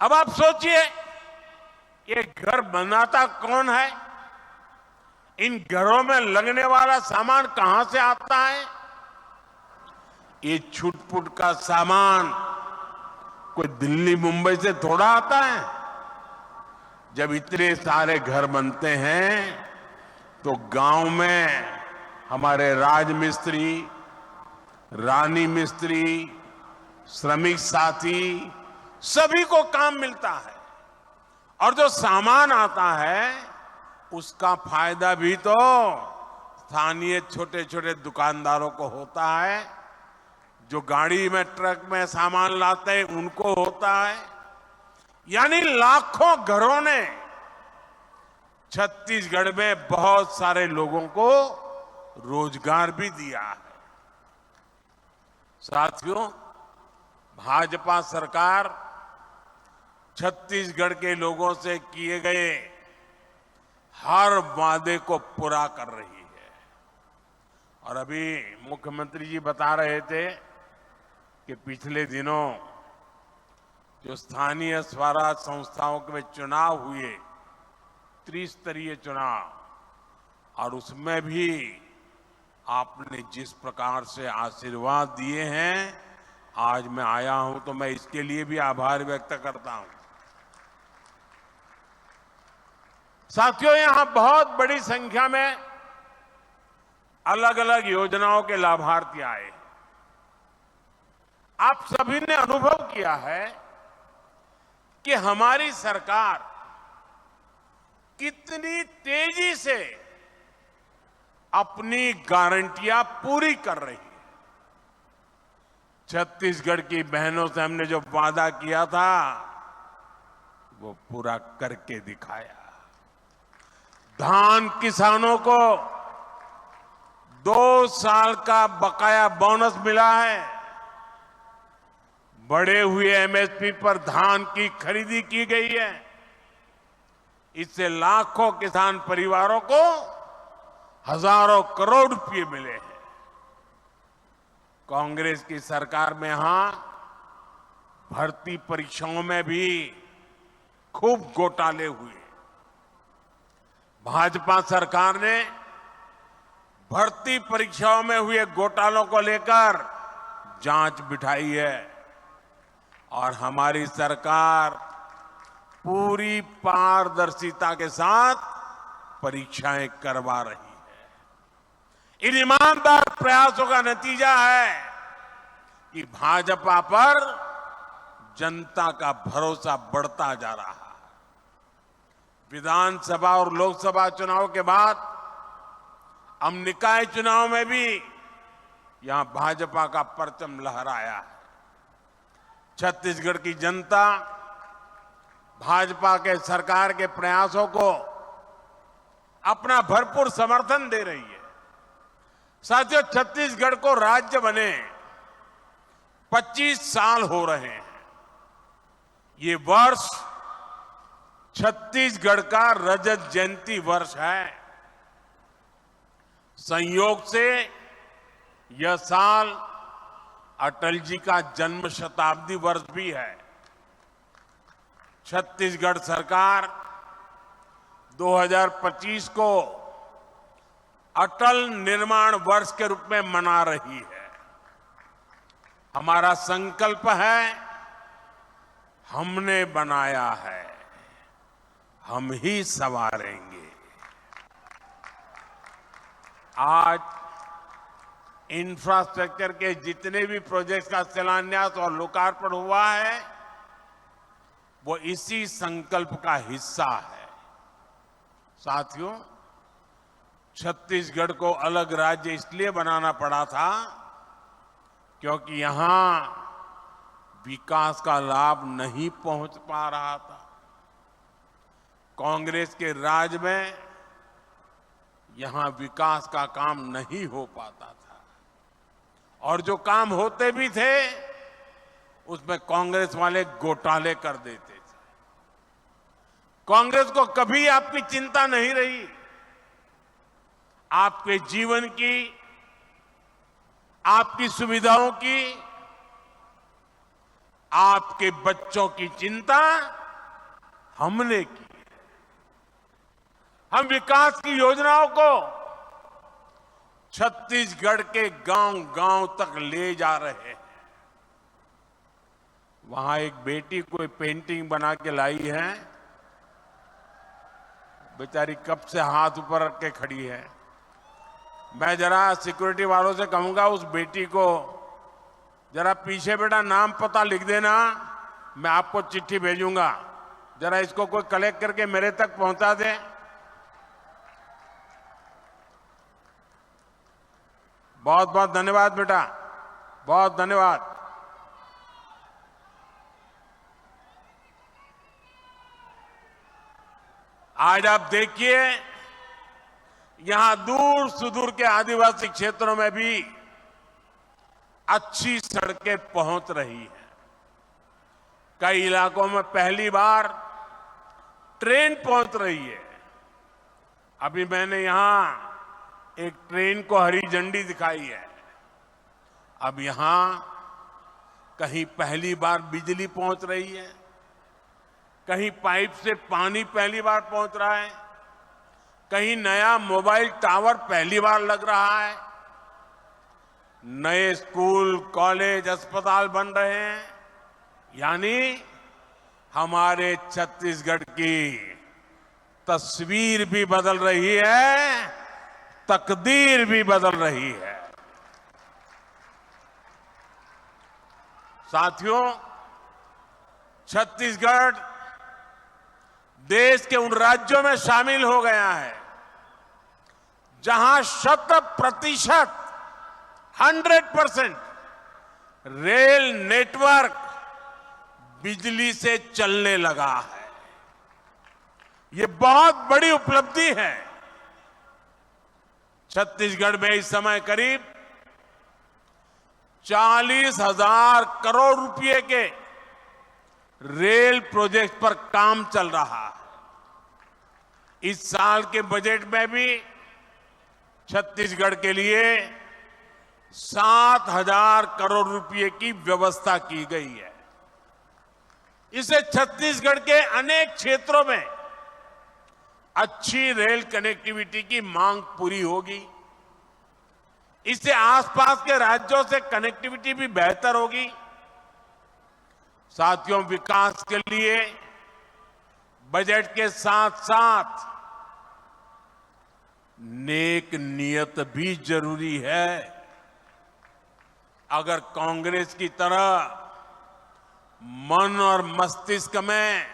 अब आप सोचिए, ये घर बनाता कौन है? इन घरों में लगने वाला सामान कहां से आता है? ये छुटपुट का सामान कोई दिल्ली मुंबई से थोड़ा आता है। जब इतने सारे घर बनते हैं तो गांव में हमारे राजमिस्त्री, रानी मिस्त्री, श्रमिक साथी, सभी को काम मिलता है। और जो सामान आता है उसका फायदा भी तो स्थानीय छोटे छोटे दुकानदारों को होता है। जो गाड़ी में, ट्रक में सामान लाते हैं उनको होता है। यानी लाखों घरों ने छत्तीसगढ़ में बहुत सारे लोगों को रोजगार भी दिया है। साथियों, भाजपा सरकार छत्तीसगढ़ के लोगों से किए गए हर वादे को पूरा कर रही है। और अभी मुख्यमंत्री जी बता रहे थे कि पिछले दिनों जो स्थानीय स्वराज संस्थाओं के चुनाव हुए, त्रिस्तरीय चुनाव, और उसमें भी आपने जिस प्रकार से आशीर्वाद दिए हैं, आज मैं आया हूं तो मैं इसके लिए भी आभार व्यक्त करता हूं। साथियों, यहां बहुत बड़ी संख्या में अलग अलग योजनाओं के लाभार्थी आए। आप सभी ने अनुभव किया है कि हमारी सरकार कितनी तेजी से अपनी गारंटियां पूरी कर रही है। छत्तीसगढ़ की बहनों से हमने जो वादा किया था वो पूरा करके दिखाया। धान किसानों को 2 साल का बकाया बोनस मिला है। बढ़े हुए एमएसपी पर धान की खरीदी की गई है। इससे लाखों किसान परिवारों को हजारों करोड़ रुपए मिले हैं। कांग्रेस की सरकार में यहां भर्ती परीक्षाओं में भी खूब घोटाले हुए। भाजपा सरकार ने भर्ती परीक्षाओं में हुए घोटालों को लेकर जांच बिठाई है और हमारी सरकार पूरी पारदर्शिता के साथ परीक्षाएं करवा रही है। इन ईमानदार प्रयासों का नतीजा है कि भाजपा पर जनता का भरोसा बढ़ता जा रहा है। विधानसभा और लोकसभा चुनाव के बाद अब निकाय चुनाव में भी यहां भाजपा का परचम लहराया है। छत्तीसगढ़ की जनता भाजपा के सरकार के प्रयासों को अपना भरपूर समर्थन दे रही है। साथियों, छत्तीसगढ़ को राज्य बने 25 साल हो रहे हैं। ये वर्ष छत्तीसगढ़ का रजत जयंती वर्ष है। संयोग से यह साल अटल जी का जन्म शताब्दी वर्ष भी है। छत्तीसगढ़ सरकार 2025 को अटल निर्माण वर्ष के रूप में मना रही है। हमारा संकल्प है, हमने बनाया है, हम ही संवारेंगे। आज इंफ्रास्ट्रक्चर के जितने भी प्रोजेक्ट्स का शिलान्यास और लोकार्पण हुआ है, वो इसी संकल्प का हिस्सा है। साथियों, छत्तीसगढ़ को अलग राज्य इसलिए बनाना पड़ा था क्योंकि यहां विकास का लाभ नहीं पहुंच पा रहा था। कांग्रेस के राज में यहां विकास का काम नहीं हो पाता था और जो काम होते भी थे उसमें कांग्रेस वाले घोटाले कर देते थे। कांग्रेस को कभी आपकी चिंता नहीं रही। आपके जीवन की, आपकी सुविधाओं की, आपके बच्चों की चिंता हमने की। हम विकास की योजनाओं को छत्तीसगढ़ के गांव-गांव तक ले जा रहे हैं। वहां एक बेटी कोई पेंटिंग बना के लाई है, बेचारी कब से हाथ ऊपर रख के खड़ी है। मैं जरा सिक्योरिटी वालों से कहूंगा उस बेटी को जरा पीछे बेटा नाम पता लिख देना, मैं आपको चिट्ठी भेजूंगा, जरा इसको कोई कलेक्ट करके मेरे तक पहुंचा दे। बहुत बहुत धन्यवाद बेटा, बहुत धन्यवाद। आज आप देखिए यहां दूर सुदूर के आदिवासी क्षेत्रों में भी अच्छी सड़कें पहुंच रही हैं। कई इलाकों में पहली बार ट्रेन पहुंच रही है। अभी मैंने यहां एक ट्रेन को हरी झंडी दिखाई है। अब यहां कहीं पहली बार बिजली पहुंच रही है, कहीं पाइप से पानी पहली बार पहुंच रहा है, कहीं नया मोबाइल टावर पहली बार लग रहा है, नए स्कूल, कॉलेज, अस्पताल बन रहे हैं। यानी हमारे छत्तीसगढ़ की तस्वीर भी बदल रही है, तकदीर भी बदल रही है। साथियों, छत्तीसगढ़ देश के उन राज्यों में शामिल हो गया है जहां 100% 100% रेल नेटवर्क बिजली से चलने लगा है। ये बहुत बड़ी उपलब्धि है। छत्तीसगढ़ में इस समय करीब 40,000 करोड़ रुपए के रेल प्रोजेक्ट पर काम चल रहा है। इस साल के बजट में भी छत्तीसगढ़ के लिए 7,000 करोड़ रुपए की व्यवस्था की गई है। इससे छत्तीसगढ़ के अनेक क्षेत्रों में अच्छी रेल कनेक्टिविटी की मांग पूरी होगी। इससे आसपास के राज्यों से कनेक्टिविटी भी बेहतर होगी। साथियों, विकास के लिए बजट के साथ साथ नेक नियत भी जरूरी है। अगर कांग्रेस की तरह मन और मस्तिष्क में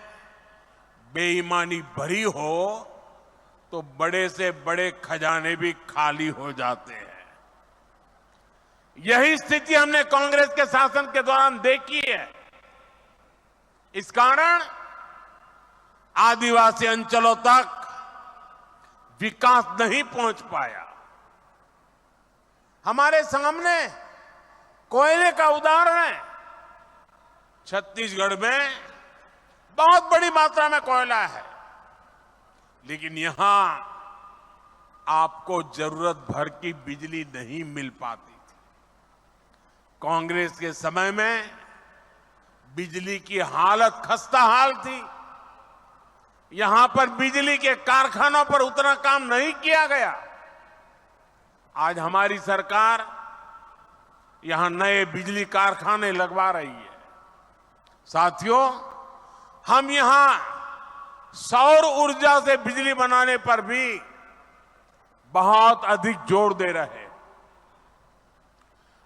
बेईमानी भरी हो तो बड़े से बड़े खजाने भी खाली हो जाते हैं। यही स्थिति हमने कांग्रेस के शासन के दौरान देखी है। इस कारण आदिवासी अंचलों तक विकास नहीं पहुंच पाया। हमारे सामने कोयले का उदाहरण है। छत्तीसगढ़ में बहुत बड़ी मात्रा में कोयला है, लेकिन यहां आपको जरूरत भर की बिजली नहीं मिल पाती थी। कांग्रेस के समय में बिजली की हालत खस्ता हाल थी। यहां पर बिजली के कारखानों पर उतना काम नहीं किया गया। आज हमारी सरकार यहां नए बिजली कारखाने लगवा रही है। साथियों, हम यहां सौर ऊर्जा से बिजली बनाने पर भी बहुत अधिक जोर दे रहे हैं।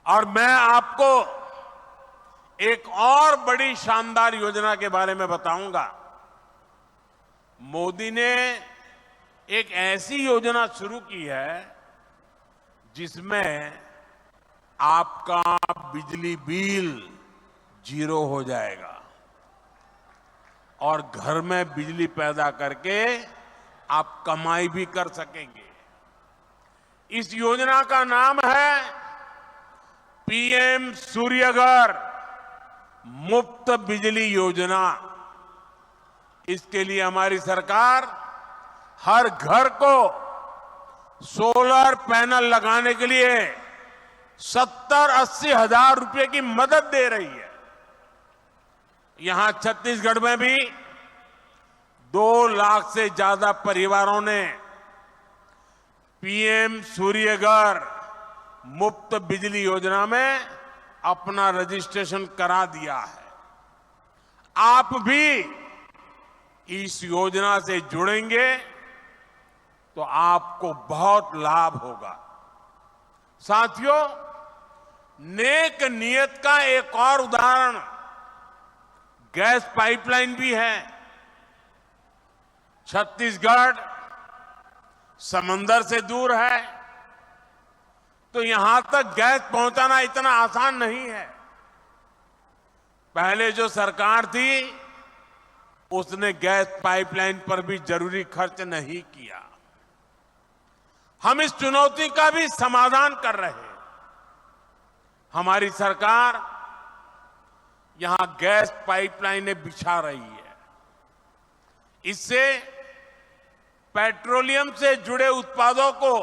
और मैं आपको एक और बड़ी शानदार योजना के बारे में बताऊंगा। मोदी ने एक ऐसी योजना शुरू की है जिसमें आपका बिजली बिल 0 हो जाएगा और घर में बिजली पैदा करके आप कमाई भी कर सकेंगे। इस योजना का नाम है पीएम सूर्यघर मुफ्त बिजली योजना। इसके लिए हमारी सरकार हर घर को सोलर पैनल लगाने के लिए 70-80 हजार रुपए की मदद दे रही है। यहां छत्तीसगढ़ में भी 2 लाख से ज्यादा परिवारों ने पीएम सूर्यघर मुफ्त बिजली योजना में अपना रजिस्ट्रेशन करा दिया है। आप भी इस योजना से जुड़ेंगे तो आपको बहुत लाभ होगा। साथियों, नेक नियत का एक और उदाहरण गैस पाइपलाइन भी है। छत्तीसगढ़ समंदर से दूर है, तो यहां तक गैस पहुंचाना इतना आसान नहीं है। पहले जो सरकार थी उसने गैस पाइपलाइन पर भी जरूरी खर्च नहीं किया। हम इस चुनौती का भी समाधान कर रहे हैं। हमारी सरकार यहां गैस पाइपलाइनें बिछा रही है। इससे पेट्रोलियम से जुड़े उत्पादों को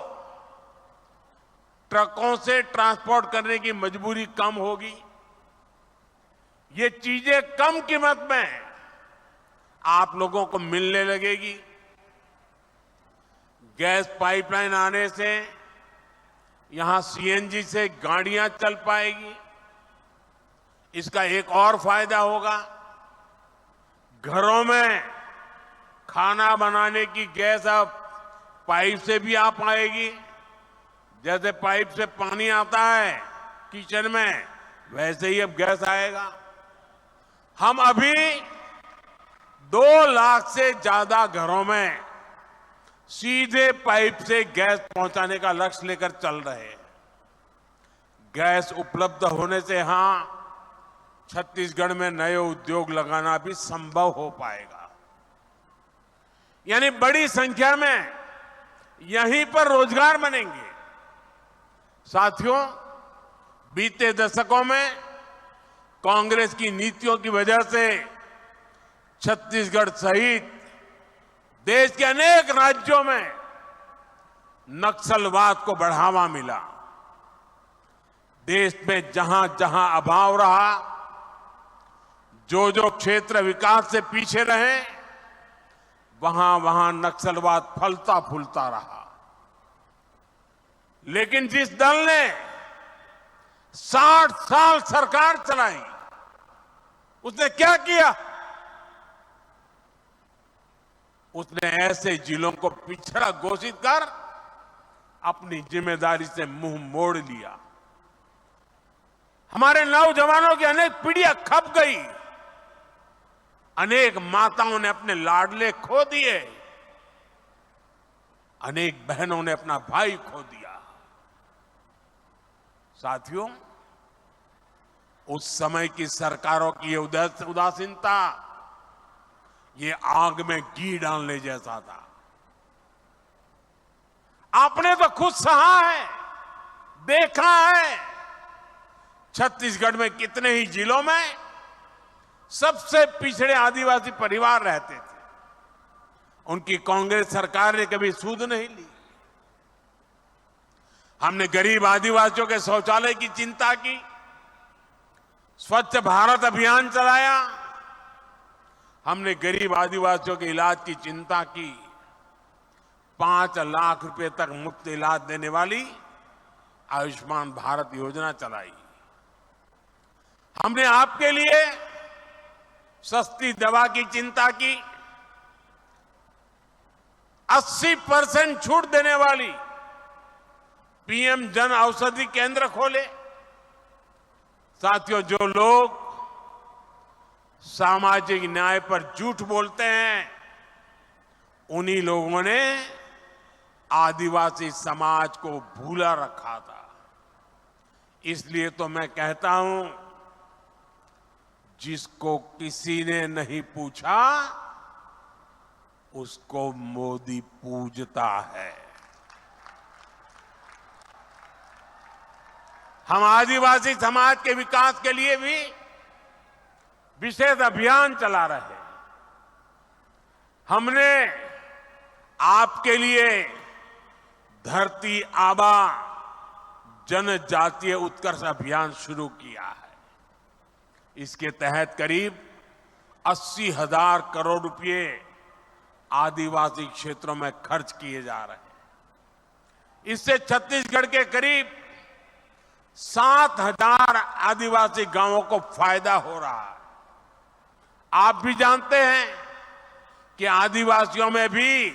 ट्रकों से ट्रांसपोर्ट करने की मजबूरी कम होगी। ये चीजें कम कीमत में आप लोगों को मिलने लगेगी। गैस पाइपलाइन आने से यहां सीएनजी से गाड़ियां चल पाएगी। इसका एक और फायदा होगा, घरों में खाना बनाने की गैस अब पाइप से भी आ पाएगी। जैसे पाइप से पानी आता है किचन में, वैसे ही अब गैस आएगा। हम अभी 2 लाख से ज्यादा घरों में सीधे पाइप से गैस पहुंचाने का लक्ष्य लेकर चल रहे हैं। गैस उपलब्ध होने से यहां छत्तीसगढ़ में नए उद्योग लगाना भी संभव हो पाएगा। यानी बड़ी संख्या में यहीं पर रोजगार बनेंगे। साथियों, बीते दशकों में कांग्रेस की नीतियों की वजह से छत्तीसगढ़ सहित देश के अनेक राज्यों में नक्सलवाद को बढ़ावा मिला। देश में जहां जहां अभाव रहा, जो जो क्षेत्र विकास से पीछे रहे, वहां वहां नक्सलवाद फलता फूलता रहा। लेकिन जिस दल ने 60 साल सरकार चलाई, उसने क्या किया? उसने ऐसे जिलों को पिछड़ा घोषित कर अपनी जिम्मेदारी से मुंह मोड़ लिया। हमारे नौजवानों की अनेक पीढ़ियां खप गई, अनेक माताओं ने अपने लाडले खो दिए, अनेक बहनों ने अपना भाई खो दिया। साथियों, उस समय की सरकारों की ये उदासीनता ये आग में घी डालने जैसा था। आपने तो खुद सहा है, देखा है, छत्तीसगढ़ में कितने ही जिलों में सबसे पिछड़े आदिवासी परिवार रहते थे। उनकी कांग्रेस सरकार ने कभी सूद नहीं ली। हमने गरीब आदिवासियों के शौचालय की चिंता की, स्वच्छ भारत अभियान चलाया, हमने गरीब आदिवासियों के इलाज की चिंता की, 5 लाख रुपए तक मुफ्त इलाज देने वाली आयुष्मान भारत योजना चलाई। हमने आपके लिए सस्ती दवा की चिंता की, 80% छूट देने वाली पीएम जन औषधि केंद्र खोले। साथियों, जो लोग सामाजिक न्याय पर झूठ बोलते हैं, उन्हीं लोगों ने आदिवासी समाज को भूला रखा था। इसलिए तो मैं कहता हूं, जिसको किसी ने नहीं पूछा उसको मोदी पूजता है। हम आदिवासी समाज के विकास के लिए भी विशेष अभियान चला रहे हैं। हमने आपके लिए धरती आबा जनजातीय उत्कर्ष अभियान शुरू किया है। इसके तहत करीब 80,000 करोड़ रुपए आदिवासी क्षेत्रों में खर्च किए जा रहे हैं। इससे छत्तीसगढ़ के करीब 7,000 आदिवासी गांवों को फायदा हो रहा है। आप भी जानते हैं कि आदिवासियों में भी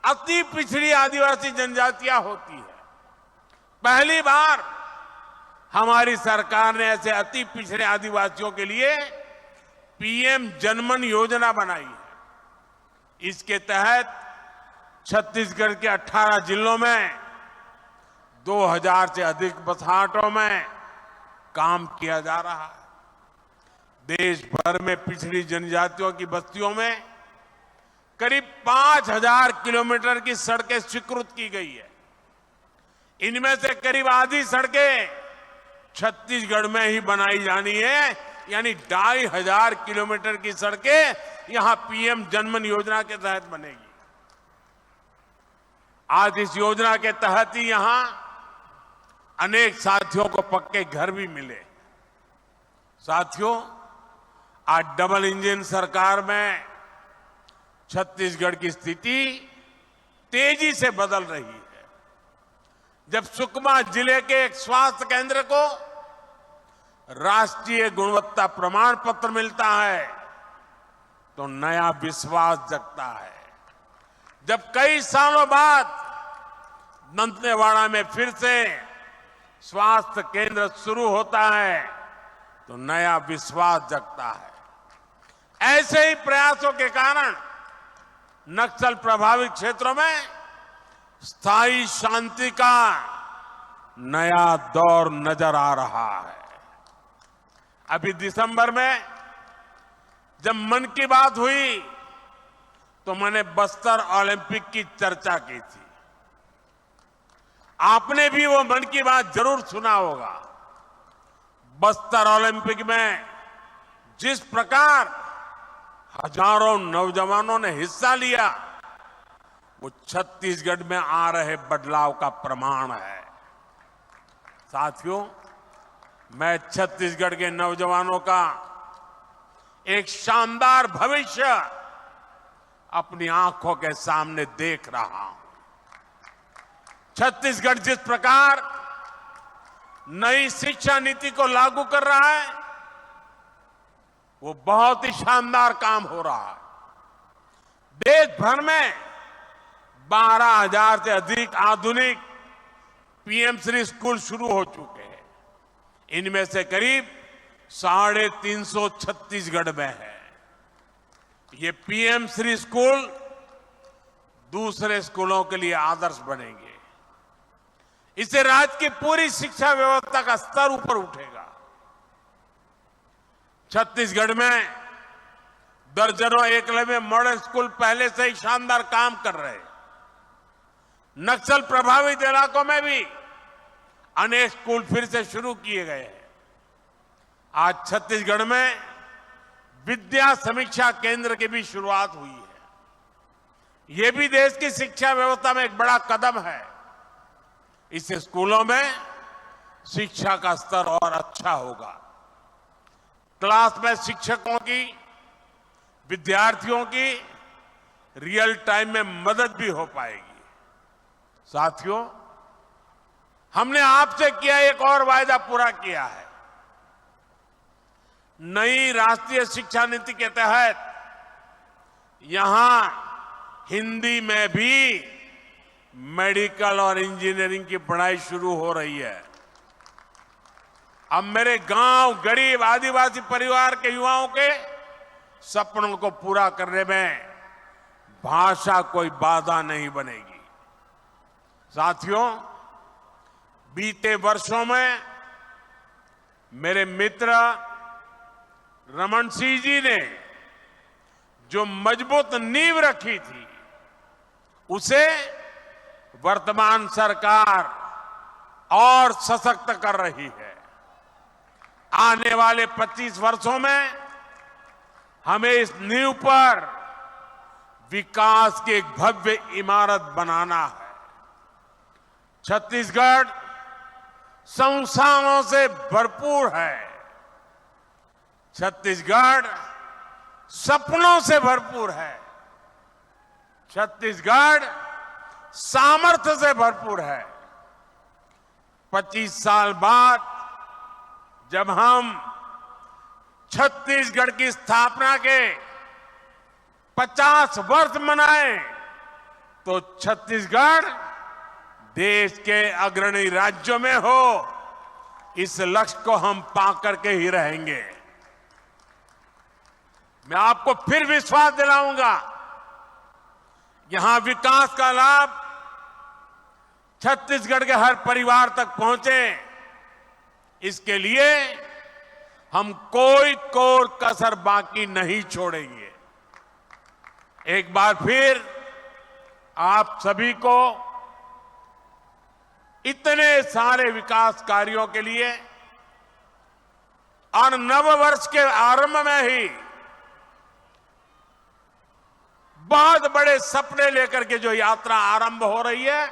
अति पिछड़ी आदिवासी जनजातियां होती है। पहली बार हमारी सरकार ने ऐसे अति पिछड़े आदिवासियों के लिए पीएम जनमन योजना बनाई है। इसके तहत छत्तीसगढ़ के 18 जिलों में 2000 से अधिक बसाहटों में काम किया जा रहा है। देश भर में पिछड़ी जनजातियों की बस्तियों में करीब 5000 किलोमीटर की सड़कें स्वीकृत की गई है। इनमें से करीब आधी सड़कें छत्तीसगढ़ में ही बनाई जानी है, यानी 2500 किलोमीटर की सड़कें यहां पीएम जनमन योजना के तहत बनेगी। आज इस योजना के तहत ही यहां अनेक साथियों को पक्के घर भी मिले। साथियों, आज डबल इंजन सरकार में छत्तीसगढ़ की स्थिति तेजी से बदल रही है। जब सुकमा जिले के एक स्वास्थ्य केंद्र को राष्ट्रीय गुणवत्ता प्रमाण पत्र मिलता है तो नया विश्वास जगता है। जब कई सालों बाद दंतेवाड़ा में फिर से स्वास्थ्य केंद्र शुरू होता है तो नया विश्वास जगता है। ऐसे ही प्रयासों के कारण नक्सल प्रभावित क्षेत्रों में स्थायी शांति का नया दौर नजर आ रहा है। अभी दिसंबर में जब मन की बात हुई तो मैंने बस्तर ओलंपिक की चर्चा की थी। आपने भी वो मन की बात जरूर सुना होगा। बस्तर ओलंपिक में जिस प्रकार हजारों नौजवानों ने हिस्सा लिया, वो छत्तीसगढ़ में आ रहे बदलाव का प्रमाण है। साथियों, मैं छत्तीसगढ़ के नौजवानों का एक शानदार भविष्य अपनी आंखों के सामने देख रहा हूं। छत्तीसगढ़ जिस प्रकार नई शिक्षा नीति को लागू कर रहा है, वो बहुत ही शानदार काम हो रहा है। देश भर में 12,000 से अधिक आधुनिक पीएम श्री स्कूल शुरू हो चुके हैं। इनमें से करीब 350 छत्तीसगढ़ में है। ये पीएम श्री स्कूल दूसरे स्कूलों के लिए आदर्श बनेंगे। इससे राज्य की पूरी शिक्षा व्यवस्था का स्तर ऊपर उठेगा। छत्तीसगढ़ में दर्जनों एकलव्य मॉडल स्कूल पहले से ही शानदार काम कर रहे हैं। नक्सल प्रभावित इलाकों में भी अनेक स्कूल फिर से शुरू किए गए हैं। आज छत्तीसगढ़ में विद्या समीक्षा केंद्र की भी शुरुआत हुई है। यह भी देश की शिक्षा व्यवस्था में एक बड़ा कदम है। इससे स्कूलों में शिक्षा का स्तर और अच्छा होगा। क्लास में शिक्षकों की, विद्यार्थियों की रियल टाइम में मदद भी हो पाएगी। साथियों, हमने आपसे किया एक और वायदा पूरा किया है। नई राष्ट्रीय शिक्षा नीति के तहत यहां हिंदी में भी मेडिकल और इंजीनियरिंग की पढ़ाई शुरू हो रही है। अब मेरे गांव, गरीब आदिवासी परिवार के युवाओं के सपनों को पूरा करने में भाषा कोई बाधा नहीं बनेगी। साथियों, बीते वर्षों में मेरे मित्र रमन सिंह जी ने जो मजबूत नींव रखी थी, उसे वर्तमान सरकार और सशक्त कर रही है। आने वाले 25 वर्षों में हमें इस नींव पर विकास की एक भव्य इमारत बनाना है। छत्तीसगढ़ संसाधनों से भरपूर है। छत्तीसगढ़ सपनों से भरपूर है। छत्तीसगढ़ सामर्थ्य से भरपूर है। 25 साल बाद जब हम छत्तीसगढ़ की स्थापना के 50 वर्ष मनाएं, तो छत्तीसगढ़ देश के अग्रणी राज्यों में हो, इस लक्ष्य को हम पाकर के ही रहेंगे। मैं आपको फिर विश्वास दिलाऊंगा, यहां विकास का लाभ छत्तीसगढ़ के हर परिवार तक पहुंचे, इसके लिए हम कोई कोर कसर बाकी नहीं छोड़ेंगे। एक बार फिर आप सभी को इतने सारे विकास कार्यों के लिए और नव वर्ष के आरंभ में ही बहुत बड़े सपने लेकर के जो यात्रा आरंभ हो रही है,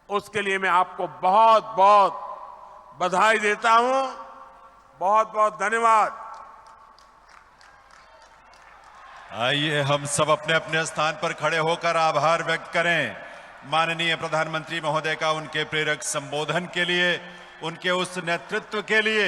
उसके लिए मैं आपको बहुत बहुत बधाई देता हूं। बहुत बहुत धन्यवाद। आइए हम सब अपने अपने स्थान पर खड़े होकर आभार व्यक्त करें माननीय प्रधानमंत्री महोदय का उनके प्रेरक संबोधन के लिए, उनके उस नेतृत्व के लिए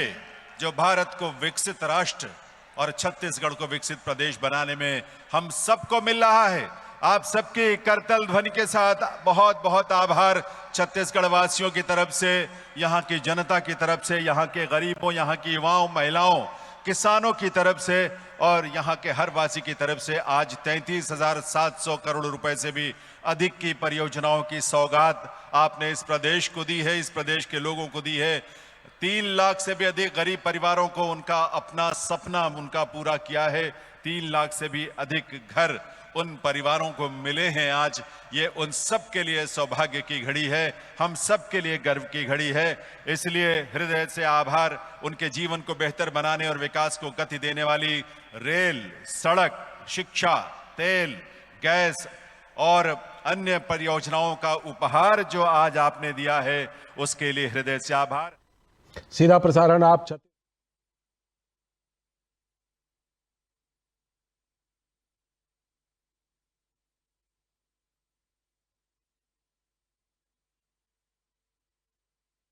जो भारत को विकसित राष्ट्र और छत्तीसगढ़ को विकसित प्रदेश बनाने में हम सबको मिल रहा है। आप सबकी करतल ध्वनि के साथ बहुत बहुत आभार छत्तीसगढ़ वासियों की तरफ से, यहाँ की जनता की तरफ से, यहाँ के गरीबों, यहाँ की युवाओं, महिलाओं, किसानों की तरफ से और यहाँ के हर वासी की तरफ से। आज 33,700 करोड़ रुपए से भी अधिक की परियोजनाओं की सौगात आपने इस प्रदेश को दी है, इस प्रदेश के लोगों को दी है। 3 लाख से भी अधिक गरीब परिवारों को उनका अपना सपना उनका पूरा किया है। 3 लाख से भी अधिक घर उन परिवारों को मिले हैं आज, ये उन सब के लिए सौभाग्य की घड़ी है, हम सब के लिए गर्व की घड़ी है। इसलिए हृदय से आभार। उनके जीवन को बेहतर बनाने और विकास को गति देने वाली रेल, सड़क, शिक्षा, तेल, गैस और अन्य परियोजनाओं का उपहार जो आज आपने दिया है, उसके लिए हृदय से आभार। सीधा प्रसारण आप